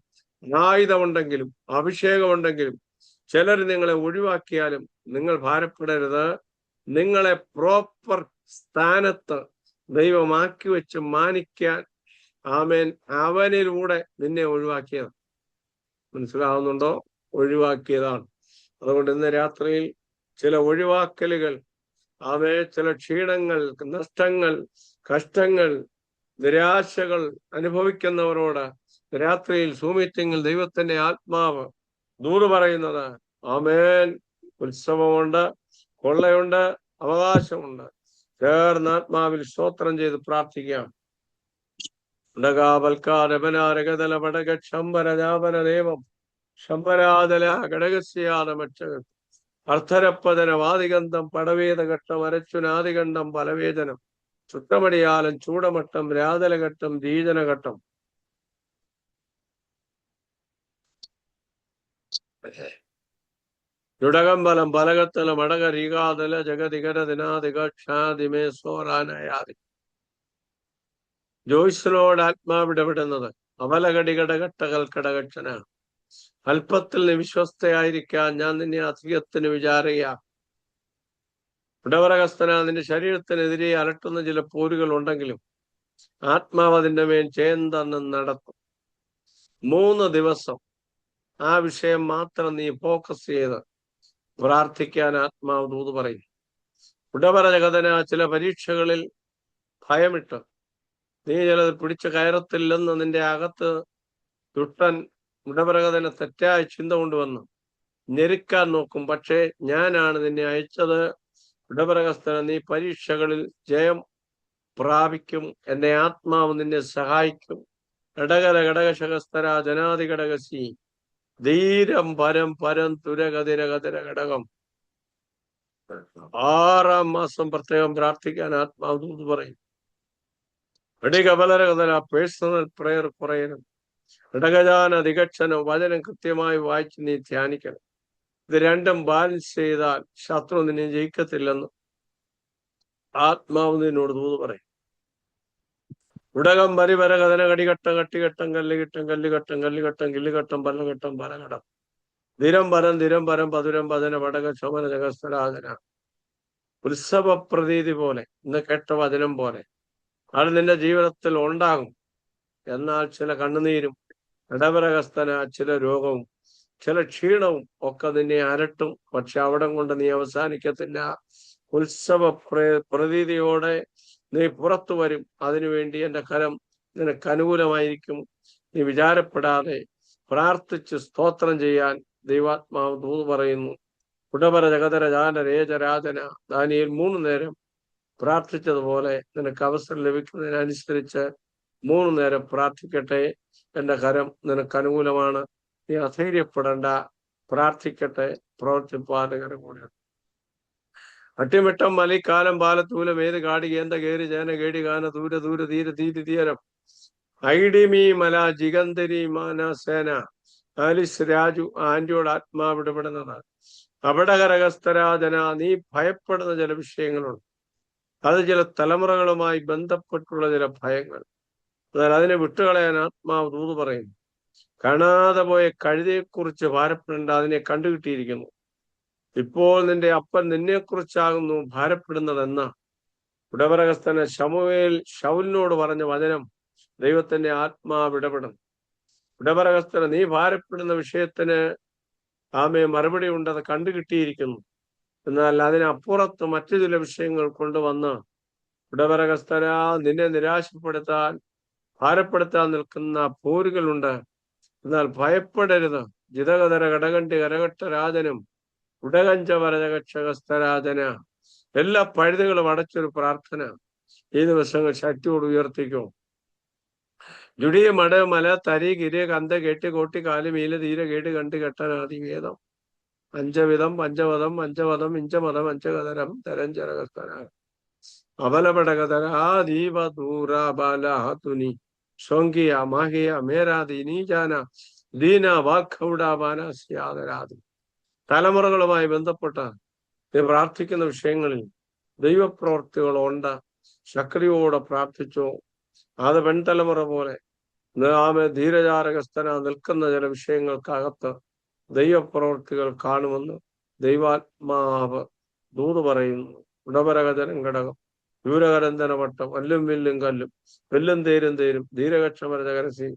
ആയുധമുണ്ടെങ്കിലും അഭിഷേകമുണ്ടെങ്കിലും ചിലർ നിങ്ങളെ ഒഴിവാക്കിയാലും നിങ്ങൾ ഭാരപ്പെടരുത്. നിങ്ങളെ പ്രോപ്പർ സ്ഥാനത്ത് ദൈവമാക്കി വെച്ച് മാനിക്കാൻ ആമേൻ അവനിലൂടെ നിന്നെ ഒഴിവാക്കിയത്. മനസ്സിലാവുന്നുണ്ടോ? ഒഴിവാക്കിയതാണ്. അതുകൊണ്ട് ഇന്ന് രാത്രിയിൽ ചില ഒഴിവാക്കലുകൾ, ചില ക്ഷീണങ്ങൾ, നഷ്ടങ്ങൾ, കഷ്ടങ്ങൾ, നിരാശകൾ അനുഭവിക്കുന്നവരോട് രാത്രിയിൽ സൂമീറ്റിങ്ങിൽ ദൈവത്തിന്റെ ആത്മാവ് ദൂത് പറയുന്നത്, ആമേൻ, ഉത്സവമുണ്ട്, കൊള്ളയുണ്ട്, അവകാശമുണ്ട്. ചേർന്ന് ആത്മാവിൽ സ്തോത്രം ചെയ്ത് പ്രാർത്ഥിക്കാം. ദേവം ശംബരാതല ഘടകസ്യാദമക്ഷകൾ അർത്ഥരപ്പതനവാദിഗന്ധം പടവേദഘട്ടം അരച്ചുനാദികണ്ഠം പലവേദനം ചുട്ടമടിയാലം ചൂടമട്ടം രാതലഘട്ടം ദീജനഘട്ടം. യുടകമ്പലം പലകത്തലം അടക രീകാതല ജഗതികര ദിനാദികക്ഷാദിമേ സോറാനയാതി. ജോയ്സിനോട് ആത്മാവിടപെടുന്നത് അവലഘടികടഘട്ടകൽക്കടകക്ഷനാണ്. അല്പത്തിൽ നീ വിശ്വസ്തയായിരിക്കാൻ ഞാൻ നിന്നെ അധികത്തിന് വിചാരയാ. ഇടവറകസ്ഥന നിന്റെ ശരീരത്തിനെതിരെ അലട്ടുന്ന ചില പോരുകൾ ഉണ്ടെങ്കിലും ആത്മാവ് അതിൻ്റെ മേൽ ചേന്തന്ന് നടത്തും. 3 ദിവസം ആ വിഷയം മാത്രം നീ ഫോക്കസ് ചെയ്ത് പ്രാർത്ഥിക്കാൻ ആത്മാവ് ദൂത് പറയും. ഇടവറ ജഗതന ചില പരീക്ഷകളിൽ ഭയമിട്ട് നീ ചിലത് പിടിച്ചു കയറത്തില്ലെന്ന് നിന്റെ അകത്ത് ദുഷ്ടൻ ഇടവറകതന തെറ്റായ ചിന്ത കൊണ്ടുവന്ന് ഞെരുക്കാൻ നോക്കും. പക്ഷേ ഞാനാണ് നിന്നെ അയച്ചത്. ഇടവറകസ്ഥന നീ പരീക്ഷകളിൽ ജയം പ്രാപിക്കും. എന്റെ ആത്മാവ് നിന്നെ സഹായിക്കും. ഘടകര ഘടകശകസ്തര ജനാതി ഘടകസി ധീരം പരം പരം തുരകതിരകതിര ഘടകം. 6 മാസം പ്രത്യേകം പ്രാർത്ഥിക്കാൻ ആത്മാവ് ദൂത് പറയും. Personal prayer കുറയണം. ഇടഗജാന ദിഗക്ഷനം വചനം കൃത്യമായി വായിച്ച് നീ ധ്യാനിക്കണം. ഇത് രണ്ടും ബാലൻസ് ചെയ്താൽ ശത്രു നിന്നെ ജയിക്കത്തില്ലെന്ന് ആത്മാവ് നിന്നോട് ദൂത് പറയും. ഉടകം വരിവര കഥന കടിഘട്ടം കട്ടിഘട്ടം കല്ലുകിട്ടം കല്ലുഘട്ടം കല്ലുഘട്ടം കില്ലുഘട്ടം പല്ലഘട്ടം പലഘട്ടം ധിരം പരം പതുരം പതന വടക ശോഭന ജഗസ്ഥരാജന. ഉത്സവ പ്രതീതി പോലെ, ഇന്ന് കേട്ട വചനം പോലെ അത് നിന്റെ ജീവിതത്തിൽ ഉണ്ടാകും. എന്നാൽ ചില കണ്ണുനീരും ഇടവരകസ്ഥന, ചില രോഗവും ചില ക്ഷീണവും ഒക്കെ നിന്നെ അരട്ടും. പക്ഷെ അവിടം കൊണ്ട് നീ അവസാനിക്കത്തില്ല. ഉത്സവ പ്രതീതിയോടെ നീ പുറത്തു വരും. അതിനുവേണ്ടി എൻ്റെ കരം നിനക്ക് അനുകൂലമായിരിക്കും. നീ വിചാരപ്പെടാതെ പ്രാർത്ഥിച്ച് സ്തോത്രം ചെയ്യാൻ ദൈവാത്മാവ് ദൂത് പറയുന്നു. ഉടവര ജഗതര ജാന രേജരാജന. ദാനിയേൽ 3 നേരം പ്രാർത്ഥിച്ചതുപോലെ നിനക്ക് അവസരം ലഭിക്കുന്നതിനനുസരിച്ച് 3 നേരം പ്രാർത്ഥിക്കട്ടെ. എൻ്റെ കരം നിനക്ക് അനുകൂലമാണ്. നീ അധൈര്യപ്പെടേണ്ട. പ്രാർത്ഥിക്കട്ടെ. പ്രവർത്തിപ്പാലുകരം കൂടെ. അട്ടിമിട്ടം മലിക്കാലം പാലത്തൂലം ഏത് കാടി കേന്ത കേറി ജന കേടി കാന ദൂര ദൂര തീര തീരി തീരം ഐഡിമി മല ജിഗന്തരി മാനസേന. ആലിസ് രാജു ആന്റിയോട് ആത്മാവ് ഇടപെടുന്നതാണ്. അപടകരകസ്ഥരാജന. നീ ഭയപ്പെടുന്ന ചില വിഷയങ്ങളുണ്ട്. അത് ചില തലമുറകളുമായി ബന്ധപ്പെട്ടുള്ള ചില ഭയങ്ങൾ. എന്നാൽ അതിനെ വിട്ടുകളയാൻ ആത്മാവ് ദൂത് പറയുന്നു. കാണാതെ പോയ കഴുതയെക്കുറിച്ച് ഭാരപ്പെടേണ്ട, അതിനെ കണ്ടുകിട്ടിയിരിക്കുന്നു. ഇപ്പോൾ നിന്റെ അപ്പൻ നിന്നെക്കുറിച്ചാകുന്നു ഭാരപ്പെടുന്നതെന്ന ഉടവരകസ്ഥന ശമൂവേൽ ശൗലിനോട് പറഞ്ഞ വചനം ദൈവത്തിന്റെ ആത്മാവ് ഇടപെടും. ഉടവരകസ്ഥന, നീ ഭാരപ്പെടുന്ന വിഷയത്തിന് മറുപടി ഉണ്ടത് കണ്ടുകിട്ടിയിരിക്കുന്നു. എന്നാൽ അതിനപ്പുറത്ത് മറ്റു ചില വിഷയങ്ങൾ കൊണ്ടുവന്ന് ഉടവരകസ്ഥന നിന്നെ നിരാശപ്പെടുത്താൻ, ഭാരപ്പെടുത്താൻ നിൽക്കുന്ന പോരുകളുണ്ട്. എന്നാൽ ഭയപ്പെടരുത്. ജിതകതര കടകണ്ടി കരകട്ട രാജനും ഉടകഞ്ചവരജകക്ഷകസ്ഥരാജന. എല്ലാ പഴുതുകളും അടച്ചൊരു പ്രാർത്ഥന ഈ ദിവസങ്ങൾ ശക്തിയോട് ഉയർത്തിക്കും. ജുഡിയ മട മല തരി ഗിരിയ കന്ത കെട്ടി കോട്ടി കാലി മീല തീര കേട്ട് കണ്ട് കെട്ടനാദി വേദം പഞ്ചവിധം പഞ്ചവതം പഞ്ചവതം ഇഞ്ചമതം അഞ്ചകതരം തരഞ്ചരകസ്ഥന അവലപടകതരാ ദീപ ദൂര ബാലഹതുനി ശോങ്കിയ മാഹിയ മേരാതി നീജാന ദീന വാഖൗഡാബാന സ്യാദരാതി. തലമുറകളുമായി ബന്ധപ്പെട്ട നീ പ്രാർത്ഥിക്കുന്ന വിഷയങ്ങളിൽ ദൈവപ്രവർത്തികളുണ്ട്. ശക്തിയോടെ പ്രാർത്ഥിച്ചോ. അത് പെൺതലമുറ പോലെ ധീരജാരകസ്ഥന നിൽക്കുന്ന ചില വിഷയങ്ങൾക്കകത്ത് ദൈവപ്രവർത്തികൾ കാണുമെന്ന് ദൈവാത്മാവ് ദൂത് പറയുന്നു. ഉടപരകജനം ഘടകം ദൂരകരന്തനവട്ടം അല്ലും വില്ലും കല്ലും വെല്ലും തേരും തേരും ധീരകക്ഷമരജകരസി.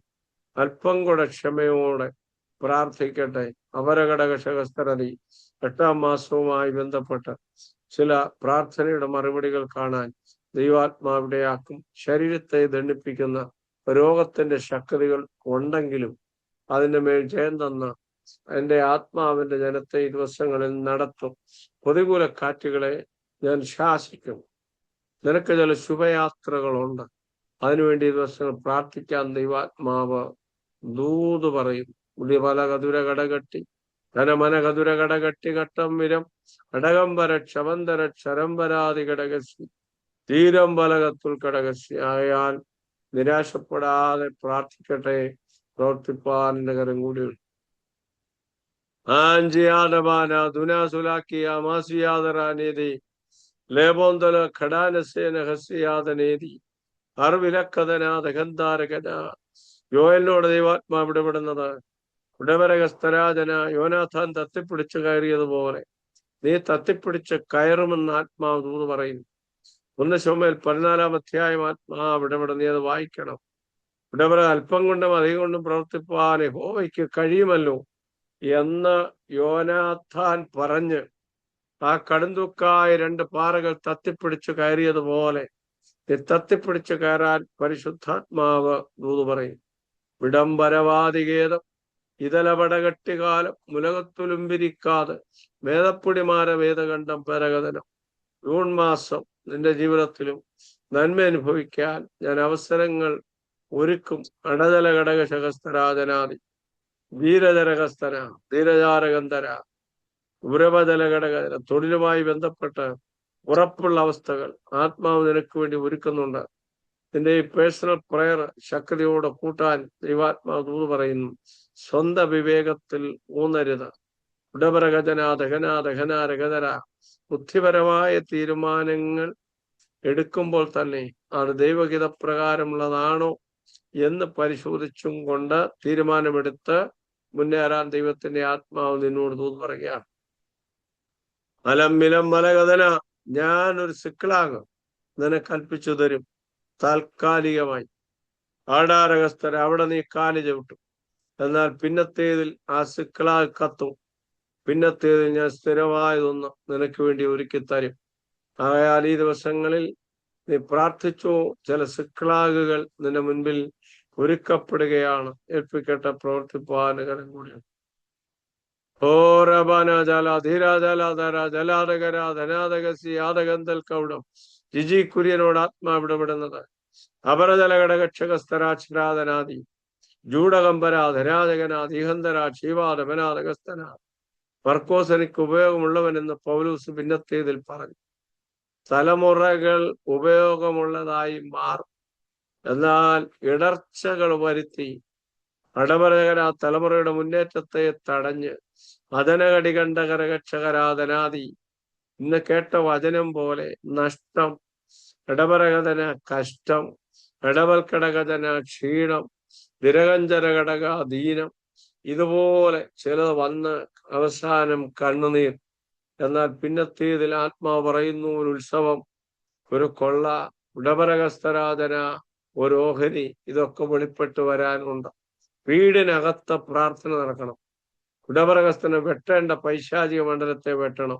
അല്പം കൂടെ ക്ഷമയോടെ പ്രാർത്ഥിക്കട്ടെ. അപരഘടകശകസ്ഥരതി 8ാം മാസവുമായി ബന്ധപ്പെട്ട് ചില പ്രാർത്ഥനയുടെ മറുപടികൾ കാണാൻ ദൈവാത്മാവിടെയാക്കും. ശരീരത്തെ ദണ്ഡിപ്പിക്കുന്ന രോഗത്തിന്റെ ശക്തികൾ ഉണ്ടെങ്കിലും അതിൻ്റെ മേൽ ജയം തന്ന എൻ്റെ ആത്മാവിന്റെ ജനത്തെ ഈ ദിവസങ്ങളിൽ നടത്തും. പ്രതികൂല കാറ്റുകളെ ഞാൻ ശാസിക്കും. നിനക്ക് ചില ശുഭയാത്രകളുണ്ട്. അതിനുവേണ്ടി ഈ ദിവസങ്ങൾ പ്രാർത്ഥിക്കാൻ ദൈവാത്മാവ് ദൂത് പറയും. ഉടിപല കതുര കടകട്ടി ധനമന കതുര കടകട്ടി ഘട്ടം വിരം ഘടകംബര ക്ഷമന്തര ക്ഷരംബരാതി ഘടകശ്രീ തീരം ബലകത്തുൽ ഘടകശ്രീ. ആയാൽ നിരാശപ്പെടാതെ പ്രാർത്ഥിക്കട്ടെ. പ്രവർത്തിപ്പാൻ കരം കൂടി. ആഞ്ചിയാദബാന ദുനാസുലാക്കിയ മാസിയാദറാനേതി ലേബോന്തല ഖടാനസേന ഹസ്യാദനേതി അറിവിലക്കഥനാഥകന്താരകന. യോയലിനോട് ദൈവാത്മാവ് ഇടപെടുന്നത്. ഉടവരകസ്ഥരാജന. യോനാഥാൻ തത്തിപ്പിടിച്ച് കയറിയതുപോലെ നീ തത്തിപ്പിടിച്ച് കയറുമെന്ന് ആത്മാവ് ദൂത് പറയുന്നു. 1 ശമൂവേൽ 14-ാം അധ്യായം ആത്മാവ് ഇടപെടും. നീ അത് വായിക്കണം. ഉടവര അല്പം കൊണ്ടും അധികം കൊണ്ടും പ്രവർത്തിപ്പാൻ യഹോവയ്ക്ക് കഴിയുമല്ലോ എന്ന് യോനാഥാൻ പറഞ്ഞ് ആ കടുംതൂക്കായ 2 പാറകൾ തത്തിപ്പിടിച്ച് കയറിയതുപോലെ നീ തത്തിപ്പിടിച്ച് കയറാൻ പരിശുദ്ധാത്മാവ് ദൂത് പറയും. വിടംബരവാദികേതം ഇതലപടകട്ടികാലം മുലകത്തുലുംബിരിക്കാതെ വേദപ്പൊടിമാര വേദകണ്ഠം പരകഥനം. ജൂൺ മാസം നിന്റെ ജീവിതത്തിലും നന്മ അനുഭവിക്കാൻ ഞാൻ അവസരങ്ങൾ ഒരുക്കും. അടതല ഘടകശകസ്ഥരാജനാദി ധീരജരകസ്ഥന ധീരജാരകന്ധര ഉരവതല ഘടകധര. തൊഴിലുമായി ബന്ധപ്പെട്ട് ഉറപ്പുള്ള അവസ്ഥകൾ ആത്മാവ് നിനക്ക് വേണ്ടി ഒരുക്കുന്നുണ്ട്. നിന്റെ ഈ പേഴ്സണൽ പ്രയർ ശക്തിയോടെ കൂട്ടാൻ ദൈവാത്മാവ് ദൂത് പറയുന്നു. സ്വന്തം വിവേകത്തിൽ ഊന്നരുത്. ഉടപരഗജന ദഹന ദഹന രഗതര. ബുദ്ധിപരമായ തീരുമാനങ്ങൾ എടുക്കുമ്പോൾ തന്നെ അത് ദൈവഹിതപ്രകാരമുള്ളതാണോ എന്ന് പരിശോധിച്ചും കൊണ്ട് തീരുമാനമെടുത്ത് മുന്നേറാൻ ദൈവത്തിന്റെ ആത്മാവ് നിന്നോട് ദൂത് പറയുകയാണ്. അലംബിലം മലകഥന, ഞാൻ ഒരു സിക്ലാഗ് നിനക്ക് കൽപ്പിച്ചു തരും. താൽക്കാലികമായി ആടാരകസ്ഥര, അവിടെ നീ കാല് ചവിട്ടും. എന്നാൽ പിന്നത്തേതിൽ ആ സിക്ലാഗ് കത്തും. പിന്നത്തേതിൽ ഞാൻ സ്ഥിരമായതൊന്ന് നിനക്ക് വേണ്ടി ഒരുക്കി തരും. ആയാൽ ഈ ദിവസങ്ങളിൽ നീ പ്രാർത്ഥിച്ചു. ചില സിക്ലാഗുകൾ നിന്റെ മുൻപിൽ ഒരുക്കപ്പെടുകയാണ്. ഏൽപ്പിക്കട്ടെ, പ്രവർത്തിപ്പാനുകരം കൂടിയാണ്. ഓരബാന ജല ധീരാജലാധര ജലാതകര ധനാതകസി ആതകന്തൽ കൗടം. ജിജി കുര്യനോട് ആത്മാവിടപെടുന്നത്. അപരജല ഘടകക്ഷകസ്തരാക്ഷരാധനാദി ജൂഢകമ്പര ധരാജകനാ ദീഹന്തര ക്ഷീവാദമനാദകസ്തന. മർക്കോസനിക്ക് ഉപയോഗമുള്ളവനെന്ന് പൗലൂസ് ഭിന്നത്തേതിൽ പറഞ്ഞു. തലമുറകൾ ഉപയോഗമുള്ളതായി മാറും. എന്നാൽ ഇടർച്ചകൾ വരുത്തി അടപരകര തലമുറയുടെ മുന്നേറ്റത്തെ തടഞ്ഞ് അധനകടികണ്ഠകരകക്ഷകരാധനാദി ഇന്ന് കേട്ട വചനം പോലെ നഷ്ടം, ഇടപരകഥന കഷ്ടം, ഇടവൽക്കടകഥന ക്ഷീണം, വിരകഞ്ചരഘടക ദീനം, ഇതുപോലെ ചിലത് വന്ന് അവസാനം കണ്ണുനീർ. എന്നാൽ പിന്നത്തേതിൽ ആത്മാവ് പറയുന്നു, ഒരു ഉത്സവം, ഒരു കൊള്ള, ഉടപരകസ്തരാധന, ഒരു ഓഹരി, ഇതൊക്കെ വെളിപ്പെട്ട് വരാനുണ്ട്. വീടിനകത്ത പ്രാർത്ഥന നടക്കണം. ഉടപരകസ്ഥന് വെട്ടേണ്ട പൈശാചിക മണ്ഡലത്തെ വെട്ടണം.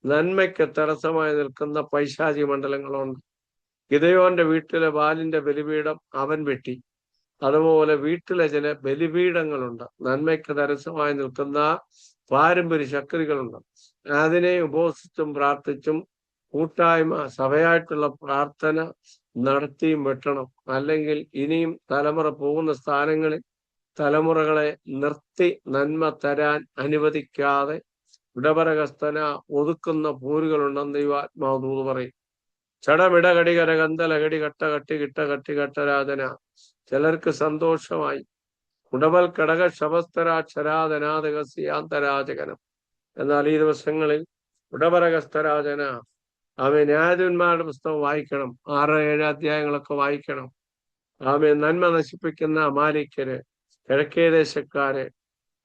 നന്മയ്ക്ക് തടസ്സമായി നിൽക്കുന്ന പൈശാചിക മണ്ഡലങ്ങളുണ്ട്. ഗിദെയോന്റെ വീട്ടിലെ ബാലിന്റെ ബലിപീഠം അവൻ വെട്ടി. അതുപോലെ വീട്ടിലെ ചില ബലിപീഠങ്ങളുണ്ട്. നന്മയ്ക്ക് തടസ്സമായി നിൽക്കുന്ന പാരമ്പര്യ ശക്തികളുണ്ട്. അതിനെ ഉപവസിച്ചും പ്രാർത്ഥിച്ചും കൂട്ടായ്മ സഭയായിട്ടുള്ള പ്രാർത്ഥന നടത്തിയും വെട്ടണം. അല്ലെങ്കിൽ ഇനിയും തലമുറ പോകുന്ന സ്ഥാനങ്ങളിൽ തലമുറകളെ നിർത്തി നന്മ തരാൻ അനുവദിക്കാതെ ഇടപരകസ്ഥന ഒതുക്കുന്ന പൂരുകളുണ്ടെന്ന് ദൈവാത്മാവ് ദൂത് പറയും. ചടമിടകടി കരകന്തലകടി കട്ട കട്ടി കിട്ട കട്ടി കട്ടരാധന. ചിലർക്ക് സന്തോഷമായി ഉടവൽ കടക ശവസ്തരാക്ഷരാധനാദകസ്യാന്തരാജകനം. എന്നാൽ ഈ ദിവസങ്ങളിൽ ഉടപരകസ്തരാജന ആമേ ന്യായാധിപന്മാരുടെ പുസ്തകം വായിക്കണം. 6-7 അധ്യായങ്ങളൊക്കെ വായിക്കണം. ആമേ നന്മ നശിപ്പിക്കുന്ന അമാലിക്കര്, കിഴക്കേ ദേശക്കാര്,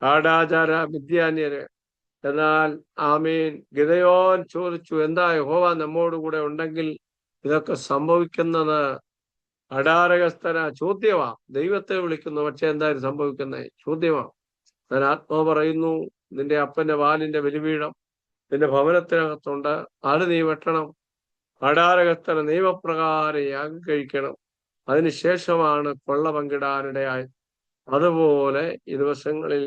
ആടാചാര വിദ്യാന്യര്. എന്നാൽ ആമീൻ ഗിദെയോൻ ചോദിച്ചു, എന്താ യഹോവ നമ്മോടുകൂടെ ഉണ്ടെങ്കിൽ ഇതൊക്കെ സംഭവിക്കുന്നത്? അടാരകസ്ഥന ചോദ്യമാ. ദൈവത്തെ വിളിക്കുന്നു, പക്ഷെ എന്തായാലും സംഭവിക്കുന്നത് ചോദ്യമാ. ഞാൻ ആത്മാവ് പറയുന്നു, നിന്റെ അപ്പന്റെ വാലിന്റെ ബലിപീഠം നിന്റെ ഭവനത്തിനകത്തുണ്ട്, അത് നീ വെട്ടണം. അടാരകസ്ഥന നിയമപ്രകാരം യാഗം കഴിക്കണം. അതിനുശേഷമാണ് കൊള്ള പങ്കിടാനിടയായി. അതുപോലെ ഈ ദിവസങ്ങളിൽ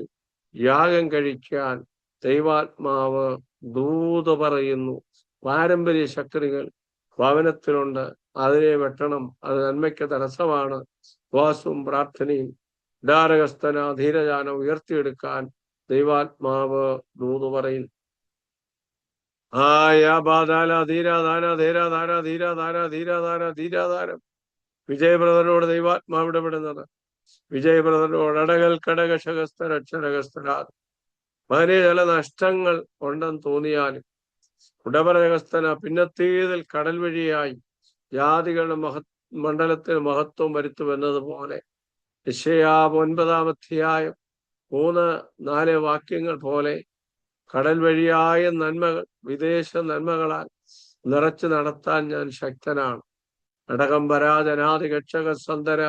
യാഗം കഴിക്കാൻ ദൈവാത്മാവ് ദൂത് പറയുന്നു. പാരമ്പര്യ ശക്തികൾ ഭവനത്തിലുണ്ട്, അതിനെ വെട്ടണം. അത് നന്മയ്ക്ക് തടസ്സമാണ്. ഉപവാസവും പ്രാർത്ഥനയും ധാരകസ്ഥന ധീരജാനം ഉയർത്തിയെടുക്കാൻ ദൈവാത്മാവ് ദൂത് പറയുന്നു. ധീരാധാന ധീരാധാന ധീരാധാന ധീരാധാന ധീരാധാരം. വിജയബ്രദറിനോട് ദൈവാത്മാവ് ഇടപെടുന്നത്. വിജയബ്രദറിനോട് അടകൽ കടകശകസ്തരക്ഷരകസ്തരാ. വളരെ ചില നഷ്ടങ്ങൾ ഉണ്ടെന്ന് തോന്നിയാലും ഉടപരകസ്ഥന പിന്നത്തേതിൽ കടൽ വഴിയായി ജാതികളുടെ മണ്ഡലത്തിൽ മഹത്വം വരുത്തുമെന്നതുപോലെ യെശയ്യാ 9-ാം അധ്യായം 3-4 വാക്യങ്ങൾ പോലെ കടൽ വഴിയായ നന്മകൾ വിദേശ നന്മകളാൽ നിറച്ചു നടത്താൻ ഞാൻ ശക്തനാണ്. അടകം പരാജനാദി രക്ഷക സന്ധര.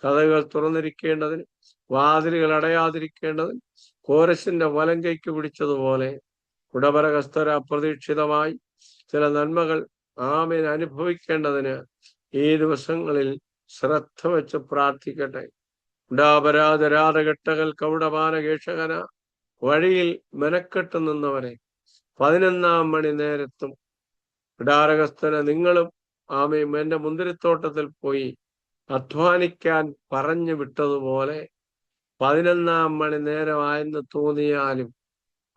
കഥകൾ തുറന്നിരിക്കേണ്ടതിന്, വാതിലുകൾ അടയാതിരിക്കേണ്ടതിന് കോരശിന്റെ വലം കൈക്ക് പിടിച്ചതുപോലെ ഉടപരകസ്തര അപ്രതീക്ഷിതമായി ചില നന്മകൾ ആമേൻ അനുഭവിക്കേണ്ടതിന് ഈ ദിവസങ്ങളിൽ ശ്രദ്ധ വെച്ച് പ്രാർത്ഥിക്കട്ടെ. ഉടാപരാധരാധഘട്ടകൽ കൗടപാന കേശകന. വഴിയിൽ മെനക്കെട്ട് നിന്നവരെ 11-ാം മണി നേരത്തും ഇടാരകസ്ഥന നിങ്ങളും ആമയും എന്റെ മുന്തിരിത്തോട്ടത്തിൽ പോയി അധ്വാനിക്കാൻ പറഞ്ഞു വിട്ടതുപോലെ 11-ാം മണി നേരമായെന്ന് തോന്നിയാലും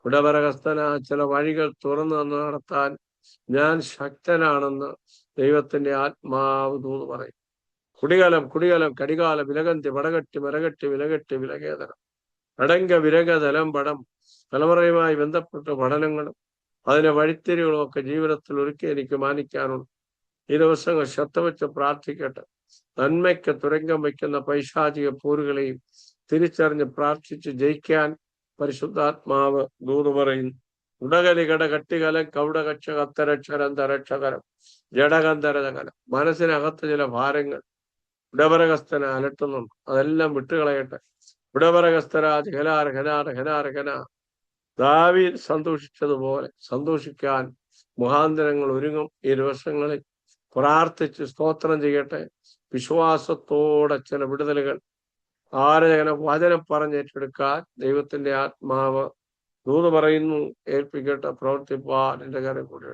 ഉടപരകസ്ഥന ചില വഴികൾ തുറന്നു നടത്താൻ ഞാൻ ശക്തനാണെന്ന് ദൈവത്തിന്റെ ആത്മാവ് ദൂത് പറയും. കുടികലം കുടികലം കടികാല വിലകന്തി വടകട്ടി മരകട്ടി വിലകട്ടി വിലകേതനം അടങ്ക വിരകതലം പടം തലമുറയുമായി ബന്ധപ്പെട്ട പഠനങ്ങളും അതിന്റെ വഴിത്തിരികളും ഒക്കെ ജീവിതത്തിൽ ഒരുക്കി എനിക്ക് മാനിക്കാനുണ്ട്. ഈ ദിവസങ്ങൾ ശ്രദ്ധ വെച്ച് പ്രാർത്ഥിക്കട്ടെ. നന്മയ്ക്ക് തുരങ്കം വയ്ക്കുന്ന പൈശാചിക പോരുകളെയും തിരിച്ചറിഞ്ഞ് പ്രാർത്ഥിച്ച് ജയിക്കാൻ പരിശുദ്ധാത്മാവ് ദൂത് പറയുന്നു. ഉടകലികട കട്ടികലം കൗടകക്ഷ കത്തരക്ഷരം തരക്ഷകരം ജഡകന്ധരകലം. മനസ്സിനകത്ത് ചില ഭാരങ്ങൾ ഇടവരകസ്ഥനെ അലട്ടുന്നുണ്ട്. അതെല്ലാം വിട്ടുകളയട്ടെ. ഇടവരകസ്ഥരാജ് ഹനാർ ഹനാർ ഹനാർ ഹന. ദാവീദ് സന്തോഷിച്ചതുപോലെ സന്തോഷിക്കാൻ മുഖാന്തരങ്ങൾ ഒരുങ്ങും. ഈ ദിവസങ്ങളിൽ പ്രാർത്ഥിച്ച് സ്തോത്രം ചെയ്യട്ടെ. വിശ്വാസത്തോടെ ചില വിടുതലുകൾ ആരാധന വചനം പറഞ്ഞേറ്റെടുക്കാൻ ദൈവത്തിന്റെ ആത്മാവ് ദൂത് പറയുന്നു. ഏൽപ്പിക്കട്ടെ. പ്രവർത്തിപ്പാൻ എന്റെ കാര്യം കൂടി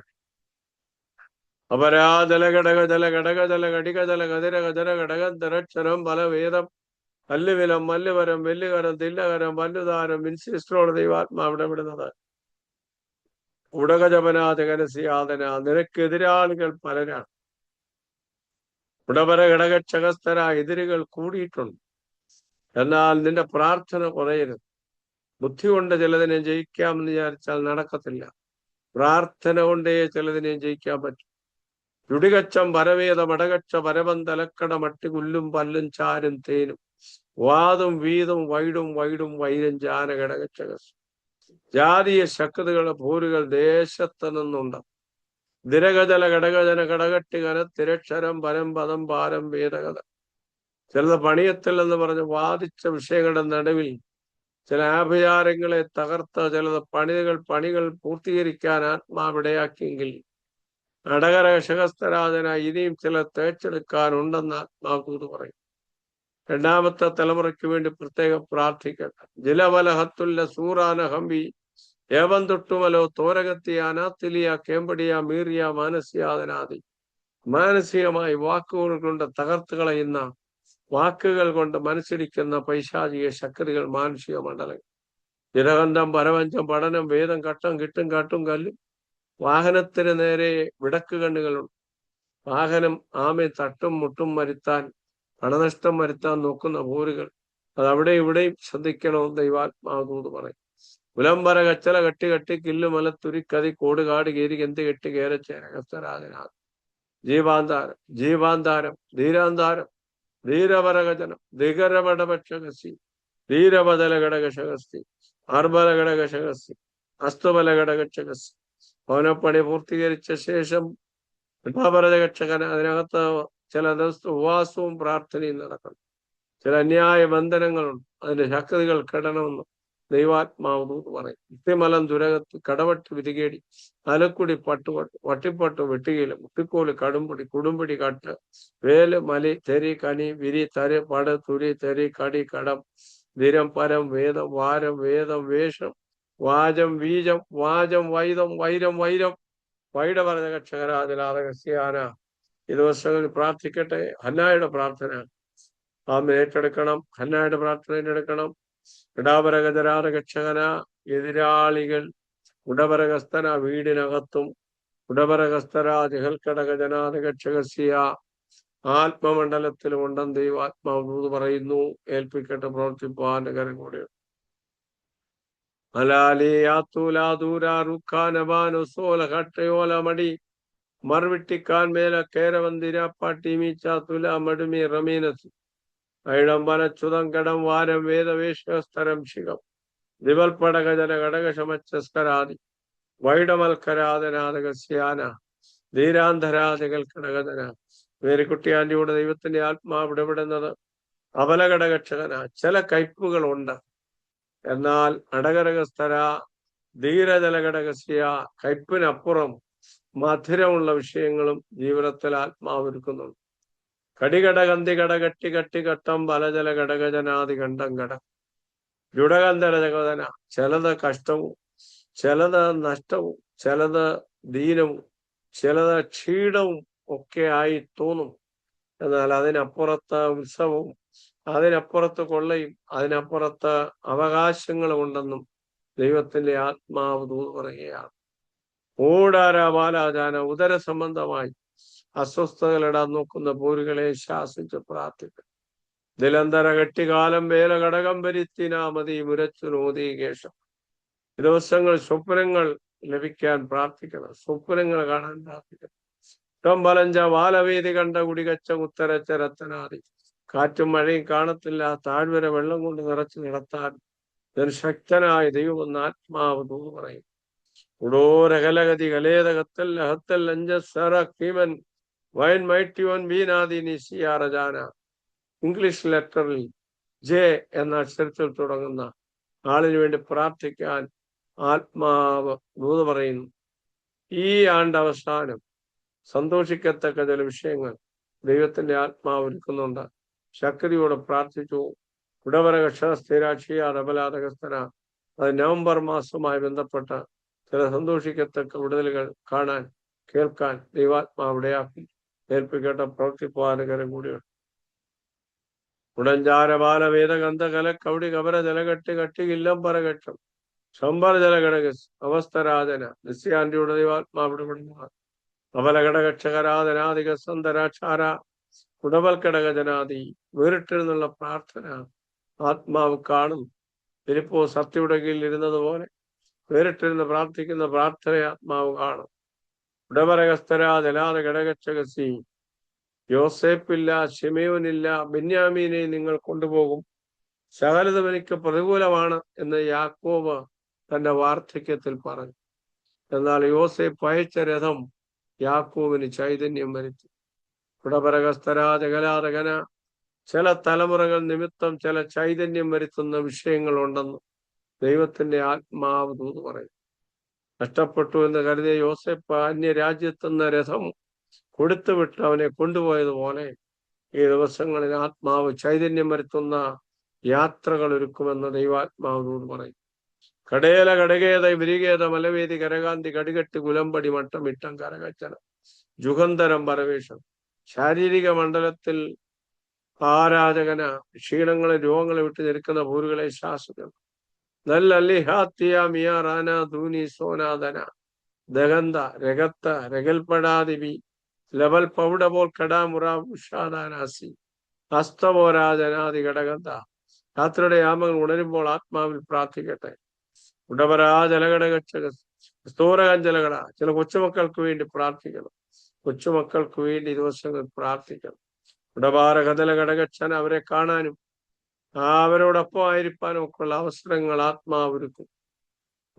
അപരാജല ഘടക ജല ഘടക ജല ഘടിക ജല ഗതിര ഗജര ഘടകന്തരക്ഷരം ബലവേദം അല്ലുവിലം മല്ലുവരം വെല്ലുകരം തില്ലകരം വല്ലുദാരം മിൻസിസ്റ്ററോട് ദൈവാത്മാവ് ഇടപെടുന്നത്. ഉടകജപനാഥകനസിയാതന. നിനക്കെതിരാളികൾ പലരാണ്. ഉടവര ഘടകക്ഷകസ്ഥര. എതിരുകൾ കൂടിയിട്ടുണ്ട്. എന്നാൽ നിന്റെ പ്രാർത്ഥന കുറയരുത്. ബുദ്ധി കൊണ്ട് ചിലതിനെ ജയിക്കാമെന്ന് വിചാരിച്ചാൽ നടക്കത്തില്ല. പ്രാർത്ഥന കൊണ്ടേ ചിലതിനെ ജയിക്കാൻ പറ്റും. രുടികച്ചം പരവേദ മടകക്ഷ പരവം തലക്കട മട്ടി കുല്ലും പല്ലും ചാരും തേനും വാതും വീതും വൈടും വൈടും വൈരം ജാന ഘടകച്ചകസ്. ജാതീയ ശക്തികളുടെ പോരുകൾ ദേശത്ത് നിന്നുണ്ട്. ദിരകജല ഘടകജന ഘടകട്ടി കന തിരക്ഷരം പരം പദം പാരം വേദകഥ. ചിലത് പണിയത്തില്ലെന്ന് പറഞ്ഞ് വാദിച്ച വിഷയങ്ങളുടെ നടുവിൽ ചില ആഭിചാരങ്ങളെ തകർത്ത് ചിലത് പണികൾ പൂർത്തീകരിക്കാൻ ആത്മാവിടയാക്കിയെങ്കിൽ അടകരകശകസ്ഥരാജന ഇനിയും ചില തേച്ചെടുക്കാനുണ്ടെന്ന് ആത്മാവ് പറയും. രണ്ടാമത്തെ തലമുറയ്ക്ക് വേണ്ടി പ്രത്യേകം പ്രാർത്ഥിക്കട്ടെ. ജലവലഹത്തുല്ല സൂറാന ഹംബി ഏവം തൊട്ടുമലോ തോരകത്തിയ അനാത്തിലിയ കേമ്പടിയ മീറിയ മാനസിയാതനാദി. മാനസികമായി വാക്കുകൾ കൊണ്ട് തകർത്ത് കളയുന്ന, വാക്കുകൾ കൊണ്ട് മനസ്സിടിക്കുന്ന പൈശാചിക ശക്തികൾ മാനുഷിക മണ്ഡലങ്ങൾ. ജലകന്ധം പരവഞ്ചം പഠനം വേദം കട്ടം കിട്ടും കാട്ടും കല്ലും. വാഹനത്തിന് നേരെ വിടക്ക് കണ്ണുകളുണ്ട്. വാഹനം ആമെ തട്ടും മുട്ടും വരുത്താൻ, പണനഷ്ടം വരുത്താൻ നോക്കുന്ന പോരുകൾ. അതവിടെ ഇവിടെയും ശ്രദ്ധിക്കണമെന്ന് ദൈവാത്മാവൂത് പറയും. വിളംബര കച്ചല കട്ടി കട്ടി കില്ലു മലത്തുരിക്കതി കോടുകാട് കീരി എന്ത് കെട്ടി കേരച്ചേരകസ്ഥരാജനാഥ്. ജീവാന്താരം ജീവാന്താരം ധീരാന്താരം ധീരപരകജനം ദിഗരപടപക്ഷകസി ധീരബദല ഘടകശകസ്തി ആർബല ഘടകശകസ്തി അസ്തുബല ഘടകക്ഷകസി. ഭവനപ്പണി പൂർത്തീകരിച്ച ശേഷം കക്ഷകന അതിനകത്ത് ചില ദിവസത്തെ ഉപവാസവും പ്രാർത്ഥനയും നടക്കണം. ചില അന്യായ ബന്ധനങ്ങളുണ്ട്. അതിന്റെ ശക്തികൾ കെടണമെന്ന് ദൈവാത്മാവ് പറയും. ഇത്തിമലം ദുരകത്ത് കടവട്ട് വിരികേടി അലക്കുടി പട്ടുപട്ട് വട്ടിപ്പട്ട് വെട്ടുകയില് മുട്ടിക്കോല് കടുംപിടി കുടുംപിടി കട്ട് വേല് മലി തെരി കനി വിരി തര് പട് തുരി തെരി കടി കടം ധിരം പരം വേദം വാരം വേദം വേഷം വാചം വീജം വാചം വൈദം വൈരം വൈരം വൈഡപരത കക്ഷകരാജനാഥകസ്യാന. ഈ ദിവസങ്ങളിൽ പ്രാർത്ഥിക്കട്ടെ. ഹന്നായുടെ പ്രാർത്ഥന ആമ ഏറ്റെടുക്കണം. ഹന്നായുടെ പ്രാർത്ഥന ഏറ്റെടുക്കണം. ഇടാപരഗജരാധകക്ഷകന. എതിരാളികൾ ഉടപരകസ്ഥന വീടിനകത്തും ഉടപരകസ്ഥരാ ജഹൽക്കടകജനാഥകക്ഷകസ്യ ആത്മമണ്ഡലത്തിലും ഉണ്ടെന്ന് ദൈവാത്മാവ് പറയുന്നു. ഏൽപ്പിക്കട്ടെ. പ്രവർത്തിപ്പാൻ കരം കൂടെ മടി മറുവിട്ടിക്കാൻ മേല കേരവന്തിരാപ്പാട്ടി മീച്ചാത്തുല മടുമി റമീനസ് ഐടംബനച്യുതം കടം വാരം വേദവേഷസ്തരം ശിഖം ദിവൽപടകജന ഘടകശമച്ചസ്കരാദി വൈഡമൽക്കരാധനാഥകസ്യാന ധീരാന്ധരാദികൾ കടകജന. മേരിക്കുട്ടിയാന്റിയുടെ ദൈവത്തിന്റെ ആത്മാവ് ഇടപെടുന്നത് അബലഘടകക്ഷകന. ചില കയ്പുകളുണ്ട്. എന്നാൽ അടകരകസ്ഥര ധീരജലഘടകസ്യ കയ്പിനപ്പുറം മധുരമുള്ള വിഷയങ്ങളും ജീവിതത്തിൽ ആത്മാവൊരുക്കുന്നുണ്ട്. കടികടകന്തി കടകട്ടി കട്ടി കട്ടം ബലജല ഘടകജനാദി കണ്ടം കട ജുടകന്ധര ജഗതന. ചിലത് കഷ്ടവും ചിലത് നഷ്ടവും ചിലത് ദീനവും ചിലത് ക്ഷീണവും ഒക്കെ ആയി തോന്നും. എന്നാൽ അതിനപ്പുറത്ത് ഉത്സവവും അതിനപ്പുറത്ത് കൊള്ളയും അതിനപ്പുറത്ത് അവകാശങ്ങളും ഉണ്ടെന്നും ദൈവത്തിന്റെ ആത്മാവ് ദൂത് പറയുകയാണ്. ഊടാര ബാലാജാന ഉദര സംബന്ധമായി അസ്വസ്ഥതകൾ ഇടാൻ നോക്കുന്ന പോരുകളെ ശാസിച്ച് പ്രാർത്ഥിക്കും. ദിലന്തര കെട്ടികാലം വേല ഘടകം വരുത്തിനാമതി മുരച്ചു നോദീകേശം. ദിവസങ്ങൾ സ്വപ്നങ്ങൾ ലഭിക്കാൻ പ്രാർത്ഥിക്കണം. സ്വപ്നങ്ങൾ കാണാൻ പ്രാർത്ഥിക്കണം. ടംബലഞ്ച വാലവേദി കണ്ട കുടികച്ച ഉത്തരച്ച രത്തനാദി. കാറ്റും മഴയും കാണത്തില്ല, താഴ്വര വെള്ളം കൊണ്ട് നിറച്ചു നടത്താൻ ശക്തനായ ദൈവമെന്ന് ആത്മാവ് തോന്നു പറയും. ഉടോരകലഗതി കലേതകത്തൽ അഹത്തൽ അഞ്ചസറ കീമൻ വൈൻ മൈറ്റിയോൻ ബീനാദി നിസിയാറജാന. ഇംഗ്ലീഷ് ലെറ്ററിൽ ജെ എന്ന അക്ഷരത്തിൽ തുടങ്ങുന്ന ആളിന് വേണ്ടി പ്രാർത്ഥിക്കാൻ ആത്മാവ് ദൂത് പറയുന്നു. ഈ ആണ്ട് അവസാനം സന്തോഷിക്കത്തക്ക ചില വിഷയങ്ങൾ ദൈവത്തിന്റെ ആത്മാവ് ഒരുക്കുന്നുണ്ട്. ശക്തിയോടെ പ്രാർത്ഥിച്ചു. ഉടവരകക്ഷ സ്ഥിരാക്ഷിയ റബലാതകസ്ഥന. അത് നവംബർ മാസവുമായി ബന്ധപ്പെട്ട ചില സന്തോഷിക്കത്തക്ക വിടുതലുകൾ കാണാൻ കേൾക്കാൻ ദൈവാത്മാവ് ഇടയാക്കി ഏൽപ്പിക്കേണ്ട പ്രവർത്തിപ്പാനുകരം കൂടിയുണ്ട്. ഉടഞ്ചാരബാല വേദഗന്ധ കല കൗടി കബര ജലകട്ടി കട്ടി ഇല്ലം പരകക്ഷം ശംബര ജലഘടക അവസ്ഥരാജന. നിസ്യാന്റിയുടെ ദൈവാത്മാവിടെ വിടുന്ന അപലഘടകക്ഷകരാധനാദിക സന്തരാക്ഷാര ഉടവൽക്കടക ജനാദി. വേറിട്ടിരുന്നുള്ള പ്രാർത്ഥന ആത്മാവ് കാണും. ഫിലിപ്പോ സത്യയുടെ കീഴിൽ ഇരുന്നതുപോലെ വേറിട്ടിരുന്ന് പ്രാർത്ഥിക്കുന്ന പ്രാർത്ഥന ആത്മാവ് കാണും. ഉടവരകസ്ഥരാ ജലാത ഘടകച്ചകസി. യോസേപ്പില്ല, ശിമയോനില്ല, ബെന്യാമീനെ നിങ്ങൾ കൊണ്ടുപോകും. സകലതും എനിക്ക് പ്രതികൂലമാണ് എന്ന് യാക്കോബ് തന്റെ വാർദ്ധക്യത്തിൽ പറഞ്ഞു. എന്നാൽ യോസേപ്പ് അയച്ച രഥം യാക്കോബിന് ചൈതന്യം വരുത്തി. ഉടപരകസ്ഥരാ ജഗലാതകന. ചില തലമുറകൾ നിമിത്തം ചില ചൈതന്യം വരുത്തുന്ന വിഷയങ്ങളുണ്ടെന്ന് ദൈവത്തിന്റെ ആത്മാവ് തൂത് പറയും. നഷ്ടപ്പെട്ടു എന്ന് കരുതിയ യോസേപ്പ് അന്യരാജ്യത്തുനിന്ന് രഥം കൊടുത്തുവിട്ട് അവനെ കൊണ്ടുപോയതുപോലെ ഈ ദിവസങ്ങളിൽ ആത്മാവ് ചൈതന്യം വരുത്തുന്ന യാത്രകൾ ഒരുക്കുമെന്ന് ദൈവാത്മാവ് തൂത് പറയും. കടേല കടകേത വിരികേത മലവേദി കരകാന്തി കടികെട്ട് കുലമ്പടി മട്ടം ഇട്ടം കരകച്ചന ജുഗന്ധരം പരവേശം. ശാരീരിക മണ്ഡലത്തിൽ ആരാധകന ക്ഷീണങ്ങളെ രോഗങ്ങളെ വിട്ട് നിൽക്കുന്ന പൂരുകളെ ശാസിക്കണം. നല്ല അല്ലിഹാത്തിയ മിയാറാന ധൂനി സോനാദന ദഗന്ത രഗത്ത രകൽപടാദിവി ലവൽ പൗഡപോൽ കടാമുറ ഉഷാദാനാസി അസ്തമോരാജനാദി ഘടകന്ത. രാത്രിയുടെ യാമങ്ങൾ ഉണരുമ്പോൾ ആത്മാവിൽ പ്രാർത്ഥിക്കട്ടെ. ഉടവരാ ജലഘടകച്ചക സ്തോരകഞ്ചലകട. ചില കൊച്ചുമക്കൾക്ക് വേണ്ടി പ്രാർത്ഥിക്കണം. കൊച്ചുമക്കൾക്ക് വേണ്ടി ദിവസങ്ങൾ പ്രാർത്ഥിക്കണം. ഉടവാര കഥല ഘടകച്ഛന അവരെ കാണാനും അവരോടൊപ്പം ആയിരിക്കാനും ഒക്കെ ഉള്ള അവസരങ്ങൾ ആത്മാവ് ഒരുക്കും.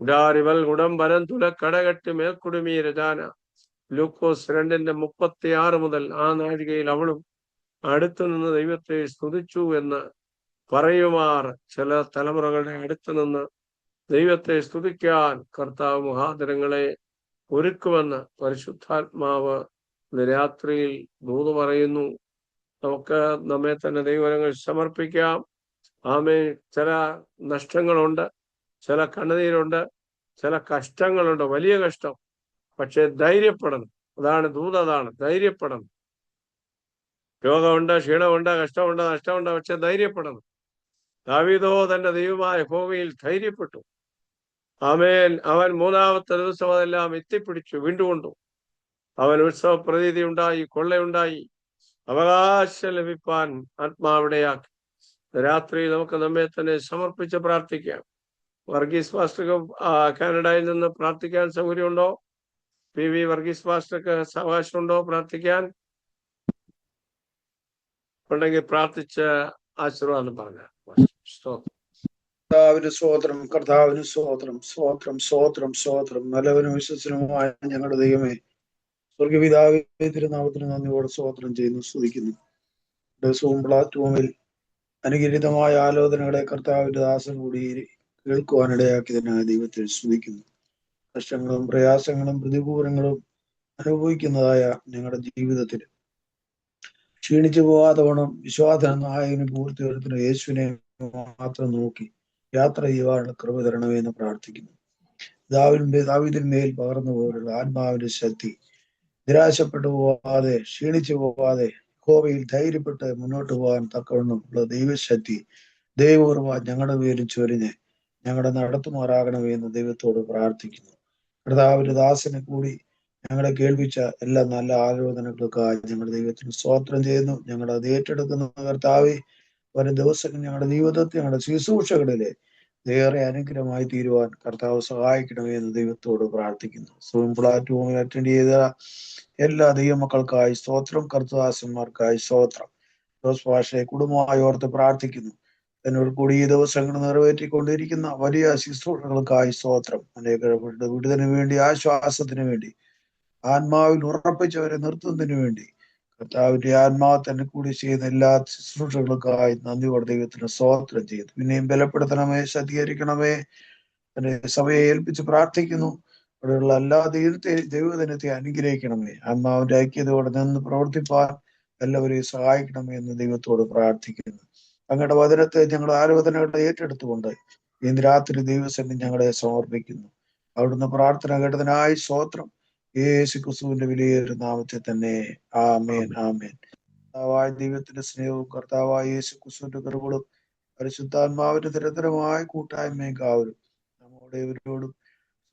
ഉടാരിവൽ ഉടംബരം തുല കടകട്ട് മേൽക്കുടുമി രജാന. ലൂക്കോസ് 2:36 മുതൽ ആ നാഴികയിൽ അവളും അടുത്തു നിന്ന് ദൈവത്തെ സ്തുതിച്ചു എന്ന് പറയുമാർ ചില തലമുറകളുടെ അടുത്തു നിന്ന് ദൈവത്തെ സ്തുതിക്കാൻ കർത്താവ് മുഖാന്തരങ്ങളെ ഒരുക്കുമെന്ന് പരിശുദ്ധാത്മാവ് രാത്രിയിൽ ദൂത് പറയുന്നു. നമുക്ക് നമ്മെ തന്നെ ദൈവങ്ങൾ സമർപ്പിക്കാം. ആമേ. ചില നഷ്ടങ്ങളുണ്ട്, ചില കണ്ണുനീരുണ്ട്, ചില കഷ്ടങ്ങളുണ്ട്, വലിയ കഷ്ടം. പക്ഷെ ധൈര്യപ്പെടണം. അതാണ് ദൂത്, അതാണ് ധൈര്യപ്പെടണം. രോഗമുണ്ട്, ക്ഷീണമുണ്ട്, കഷ്ടമുണ്ട്, നഷ്ടമുണ്ട്, പക്ഷെ ധൈര്യപ്പെടണം. ദാവീദോ തന്റെ ദൈവമായ യഹോവയിൽ ധൈര്യപ്പെട്ടു. ആമേൻ. അവൻ 3-ാമത്തെ ദിവസം അതെല്ലാം എത്തിപ്പിടിച്ചു, വീണ്ടുകൊണ്ടു. അവൻ ഉത്സവ പ്രതീതി ഉണ്ടായി, കൊള്ളയുണ്ടായി, അവകാശം ലഭിപ്പാൻ ആത്മാവിടെയാക്കി. രാത്രി നമുക്ക് നമ്മെ തന്നെ സമർപ്പിച്ച് പ്രാർത്ഥിക്കാം. വർഗീസ് പാസ്റ്റർക്ക് കാനഡയിൽ നിന്ന് പ്രാർത്ഥിക്കാൻ സൗകര്യമുണ്ടോ? PV വർഗീസ് പാസ്റ്റർക്ക് അവകാശമുണ്ടോ പ്രാർത്ഥിക്കാൻ? ഉണ്ടെങ്കിൽ പ്രാർത്ഥിച്ച് ആശീർവാദം പറഞ്ഞ കർത്താവിന് സ്തോത്രം, കർത്താവിന് സ്തോത്രം, സ്തോത്രം, സ്തോത്രം, സ്തോത്രം. നല്ലവനും വിശ്വസനവുമായ ഞങ്ങളുടെ ദൈവമേ, സ്വർഗപിതാവിന്റെ തിരുനാമത്തിന് നന്ദിയോടെ സ്തോത്രം ചെയ്യുന്നു, സ്തുതിക്കുന്നു. ദിവസവും പ്ലാറ്റ്ഫോമിൽ അനുഗ്രഹീതമായ ആലോചനകളെ കർത്താവിന്റെ ദാസൻ കൂടി കേൾക്കുവാനിടയാക്കിയതിനായ ദൈവത്തെ സ്തുതിക്കുന്നു. കഷ്ടങ്ങളും പ്രയാസങ്ങളും പ്രതികൂലങ്ങളും അനുഭവിക്കുന്നതായ ഞങ്ങളുടെ ജീവിതത്തിൽ ക്ഷീണിച്ചു പോകാതെ വേണം വിശ്വാസനായകനും പൂർത്തിവരുത്തുന്ന യേശുവിനെ മാത്രം നോക്കി യാത്ര ചെയ്യുവാനുള്ള കൃപ തരണമേ എന്ന് പ്രാർത്ഥിക്കുന്നു. ദാവീദിന്മേൽ പകർന്നു പോലുള്ള ആത്മാവിന്റെ ശക്തി നിരാശപ്പെട്ടു പോവാതെ, ക്ഷീണിച്ചു പോവാതെ, യഹോവയിൽ ധൈര്യപ്പെട്ട് മുന്നോട്ട് പോകാൻ തക്കവണ്ണം ഉള്ള ദൈവശക്തി, ദൈവകൃപ ഞങ്ങളുടെ പേരിൽ ചൊരിഞ്ഞ് ഞങ്ങളുടെ നടത്തുമാറാകണമേ എന്ന് ദൈവത്തോട് പ്രാർത്ഥിക്കുന്നു. കർത്താവിന്റെ ദാസനെ കൂടി ഞങ്ങളെ കേൾപ്പിച്ച എല്ലാ നല്ല ആലോചനകൾക്കായി ഞങ്ങളുടെ ദൈവത്തിന് സ്തോത്രം ചെയ്യുന്നു. ഞങ്ങളുടെ അത് ഏറ്റെടുക്കുന്ന കർത്താവെ, വരും ദിവസങ്ങൾ ഞങ്ങളുടെ ജീവിതത്തിൽ ഞങ്ങളുടെ ശുശ്രൂഷകളിലെ ഏറെ അനുഗ്രഹമായി തീരുവാൻ കർത്താവ് സഹായിക്കണമേ എന്ന് ദൈവത്തോട് പ്രാർത്ഥിക്കുന്നു. സൂം പ്ലാറ്റ്ഫോമിൽ അറ്റൻഡ് ചെയ്ത എല്ലാ ദൈവമക്കൾക്കായി സ്തോത്രം, കർത്തദാസന്മാർക്കായി സ്തോത്രം. ജോസ് ഭാഷയെ കുടുംബമായി ഓർത്ത് പ്രാർത്ഥിക്കുന്നു. എന്നോട് കൂടി ഈ ദിവസങ്ങൾ നിറവേറ്റിക്കൊണ്ടിരിക്കുന്ന വലിയ ശുശ്രൂഷകൾക്കായി സ്തോത്രം. അനേകരുടെ വിടുതലിന് വേണ്ടി, ആശ്വാസത്തിന് വേണ്ടി, ആത്മാവിൽ ഉറപ്പിച്ചവരെ നിർത്തുന്നതിന് വേണ്ടി കർത്താവിന്റെ ആത്മാവ് തന്നെ കൂടി ചെയ്യുന്ന എല്ലാ ശുശ്രൂഷകൾക്കായി നന്ദിയോടെ ദൈവത്തിന് സ്തോത്രം ചെയ്തു. പിന്നെയും ബലപ്പെടുത്തണമേ, ശക്തീകരിക്കണമേ. എന്റെ സഭയെ ഏൽപ്പിച്ച് പ്രാർത്ഥിക്കുന്നു. അവിടെയുള്ള എല്ലാ ദൈവദിനത്തെ അനുഗ്രഹിക്കണമേ. ആത്മാവിന്റെ ഐക്യതയോടെ നിന്ന് പ്രവർത്തിപ്പാൻ എല്ലാവരെയും സഹായിക്കണമേ എന്ന് ദൈവത്തോട് പ്രാർത്ഥിക്കുന്നു. അങ്ങയുടെ വചനത്തെ ഞങ്ങളുടെ ആലോചനകളെ ഏറ്റെടുത്തുകൊണ്ട് ഇന്ന് രാത്രി ദൈവസന്നിധി ഞങ്ങളെ സമർപ്പിക്കുന്നു. അവിടുന്ന് പ്രാർത്ഥന കേട്ടതിനായി സ്തോത്രം. യേശു ക്രിസ്തുവിന്റെ വിലയേറിയ നാമത്തെ തന്നെ. ആമേൻ, ആമേൻ. കർത്താവായ ദൈവത്തിന്റെ സ്നേഹവും കർത്താവായ യേശു ക്രിസ്തുവിന്റെ കൃപകളും പരിശുദ്ധാത്മാവിന്റെ നിരന്തരമായ കൂട്ടായ്മയും കാവലും നമ്മുടെ ഇവരോടും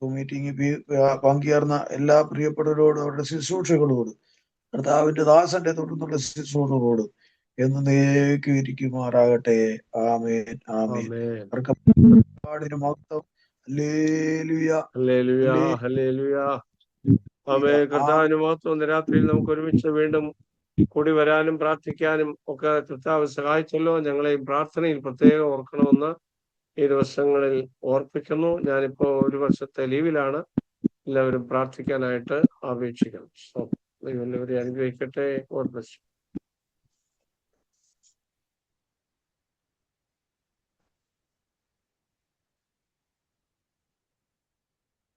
മീറ്റിംഗ് പങ്കുചേർന്ന എല്ലാ പ്രിയപ്പെട്ടവരോടും അവരുടെ ശുശ്രൂഷകളോടും കർത്താവിന്റെ ദാസന്റെ തുടർന്നുള്ള ശുശ്രൂഷകളോടും എന്നേക്കും ഇരിക്കുമാറാകട്ടെ. ആമേൻ, ആമേൻ. മഹത്വം. ഹല്ലേലൂയ, ഹല്ലേലൂയ, ഹല്ലേലൂയ. ആമേൻ. കർത്താവിന് മഹത്വം. രാത്രിയിൽ നമുക്ക് ഒരുമിച്ച് വീണ്ടും കൂടി വരാനും പ്രാർത്ഥിക്കാനും ഒക്കെ കർത്താവ് സഹായിച്ചല്ലോ. ഞങ്ങളെയും പ്രാർത്ഥനയിൽ പ്രത്യേകം ഓർക്കണമെന്ന് ഈ ദിവസങ്ങളിൽ ഓർപ്പിക്കുന്നു. ഞാനിപ്പോ ഒരു വർഷത്തെ ലീവിലാണ്. എല്ലാവരും പ്രാർത്ഥിക്കാനായിട്ട് അപേക്ഷിക്കണം. ദൈവം എല്ലാവരെയും അനുഗ്രഹിക്കട്ടെ. God bless you.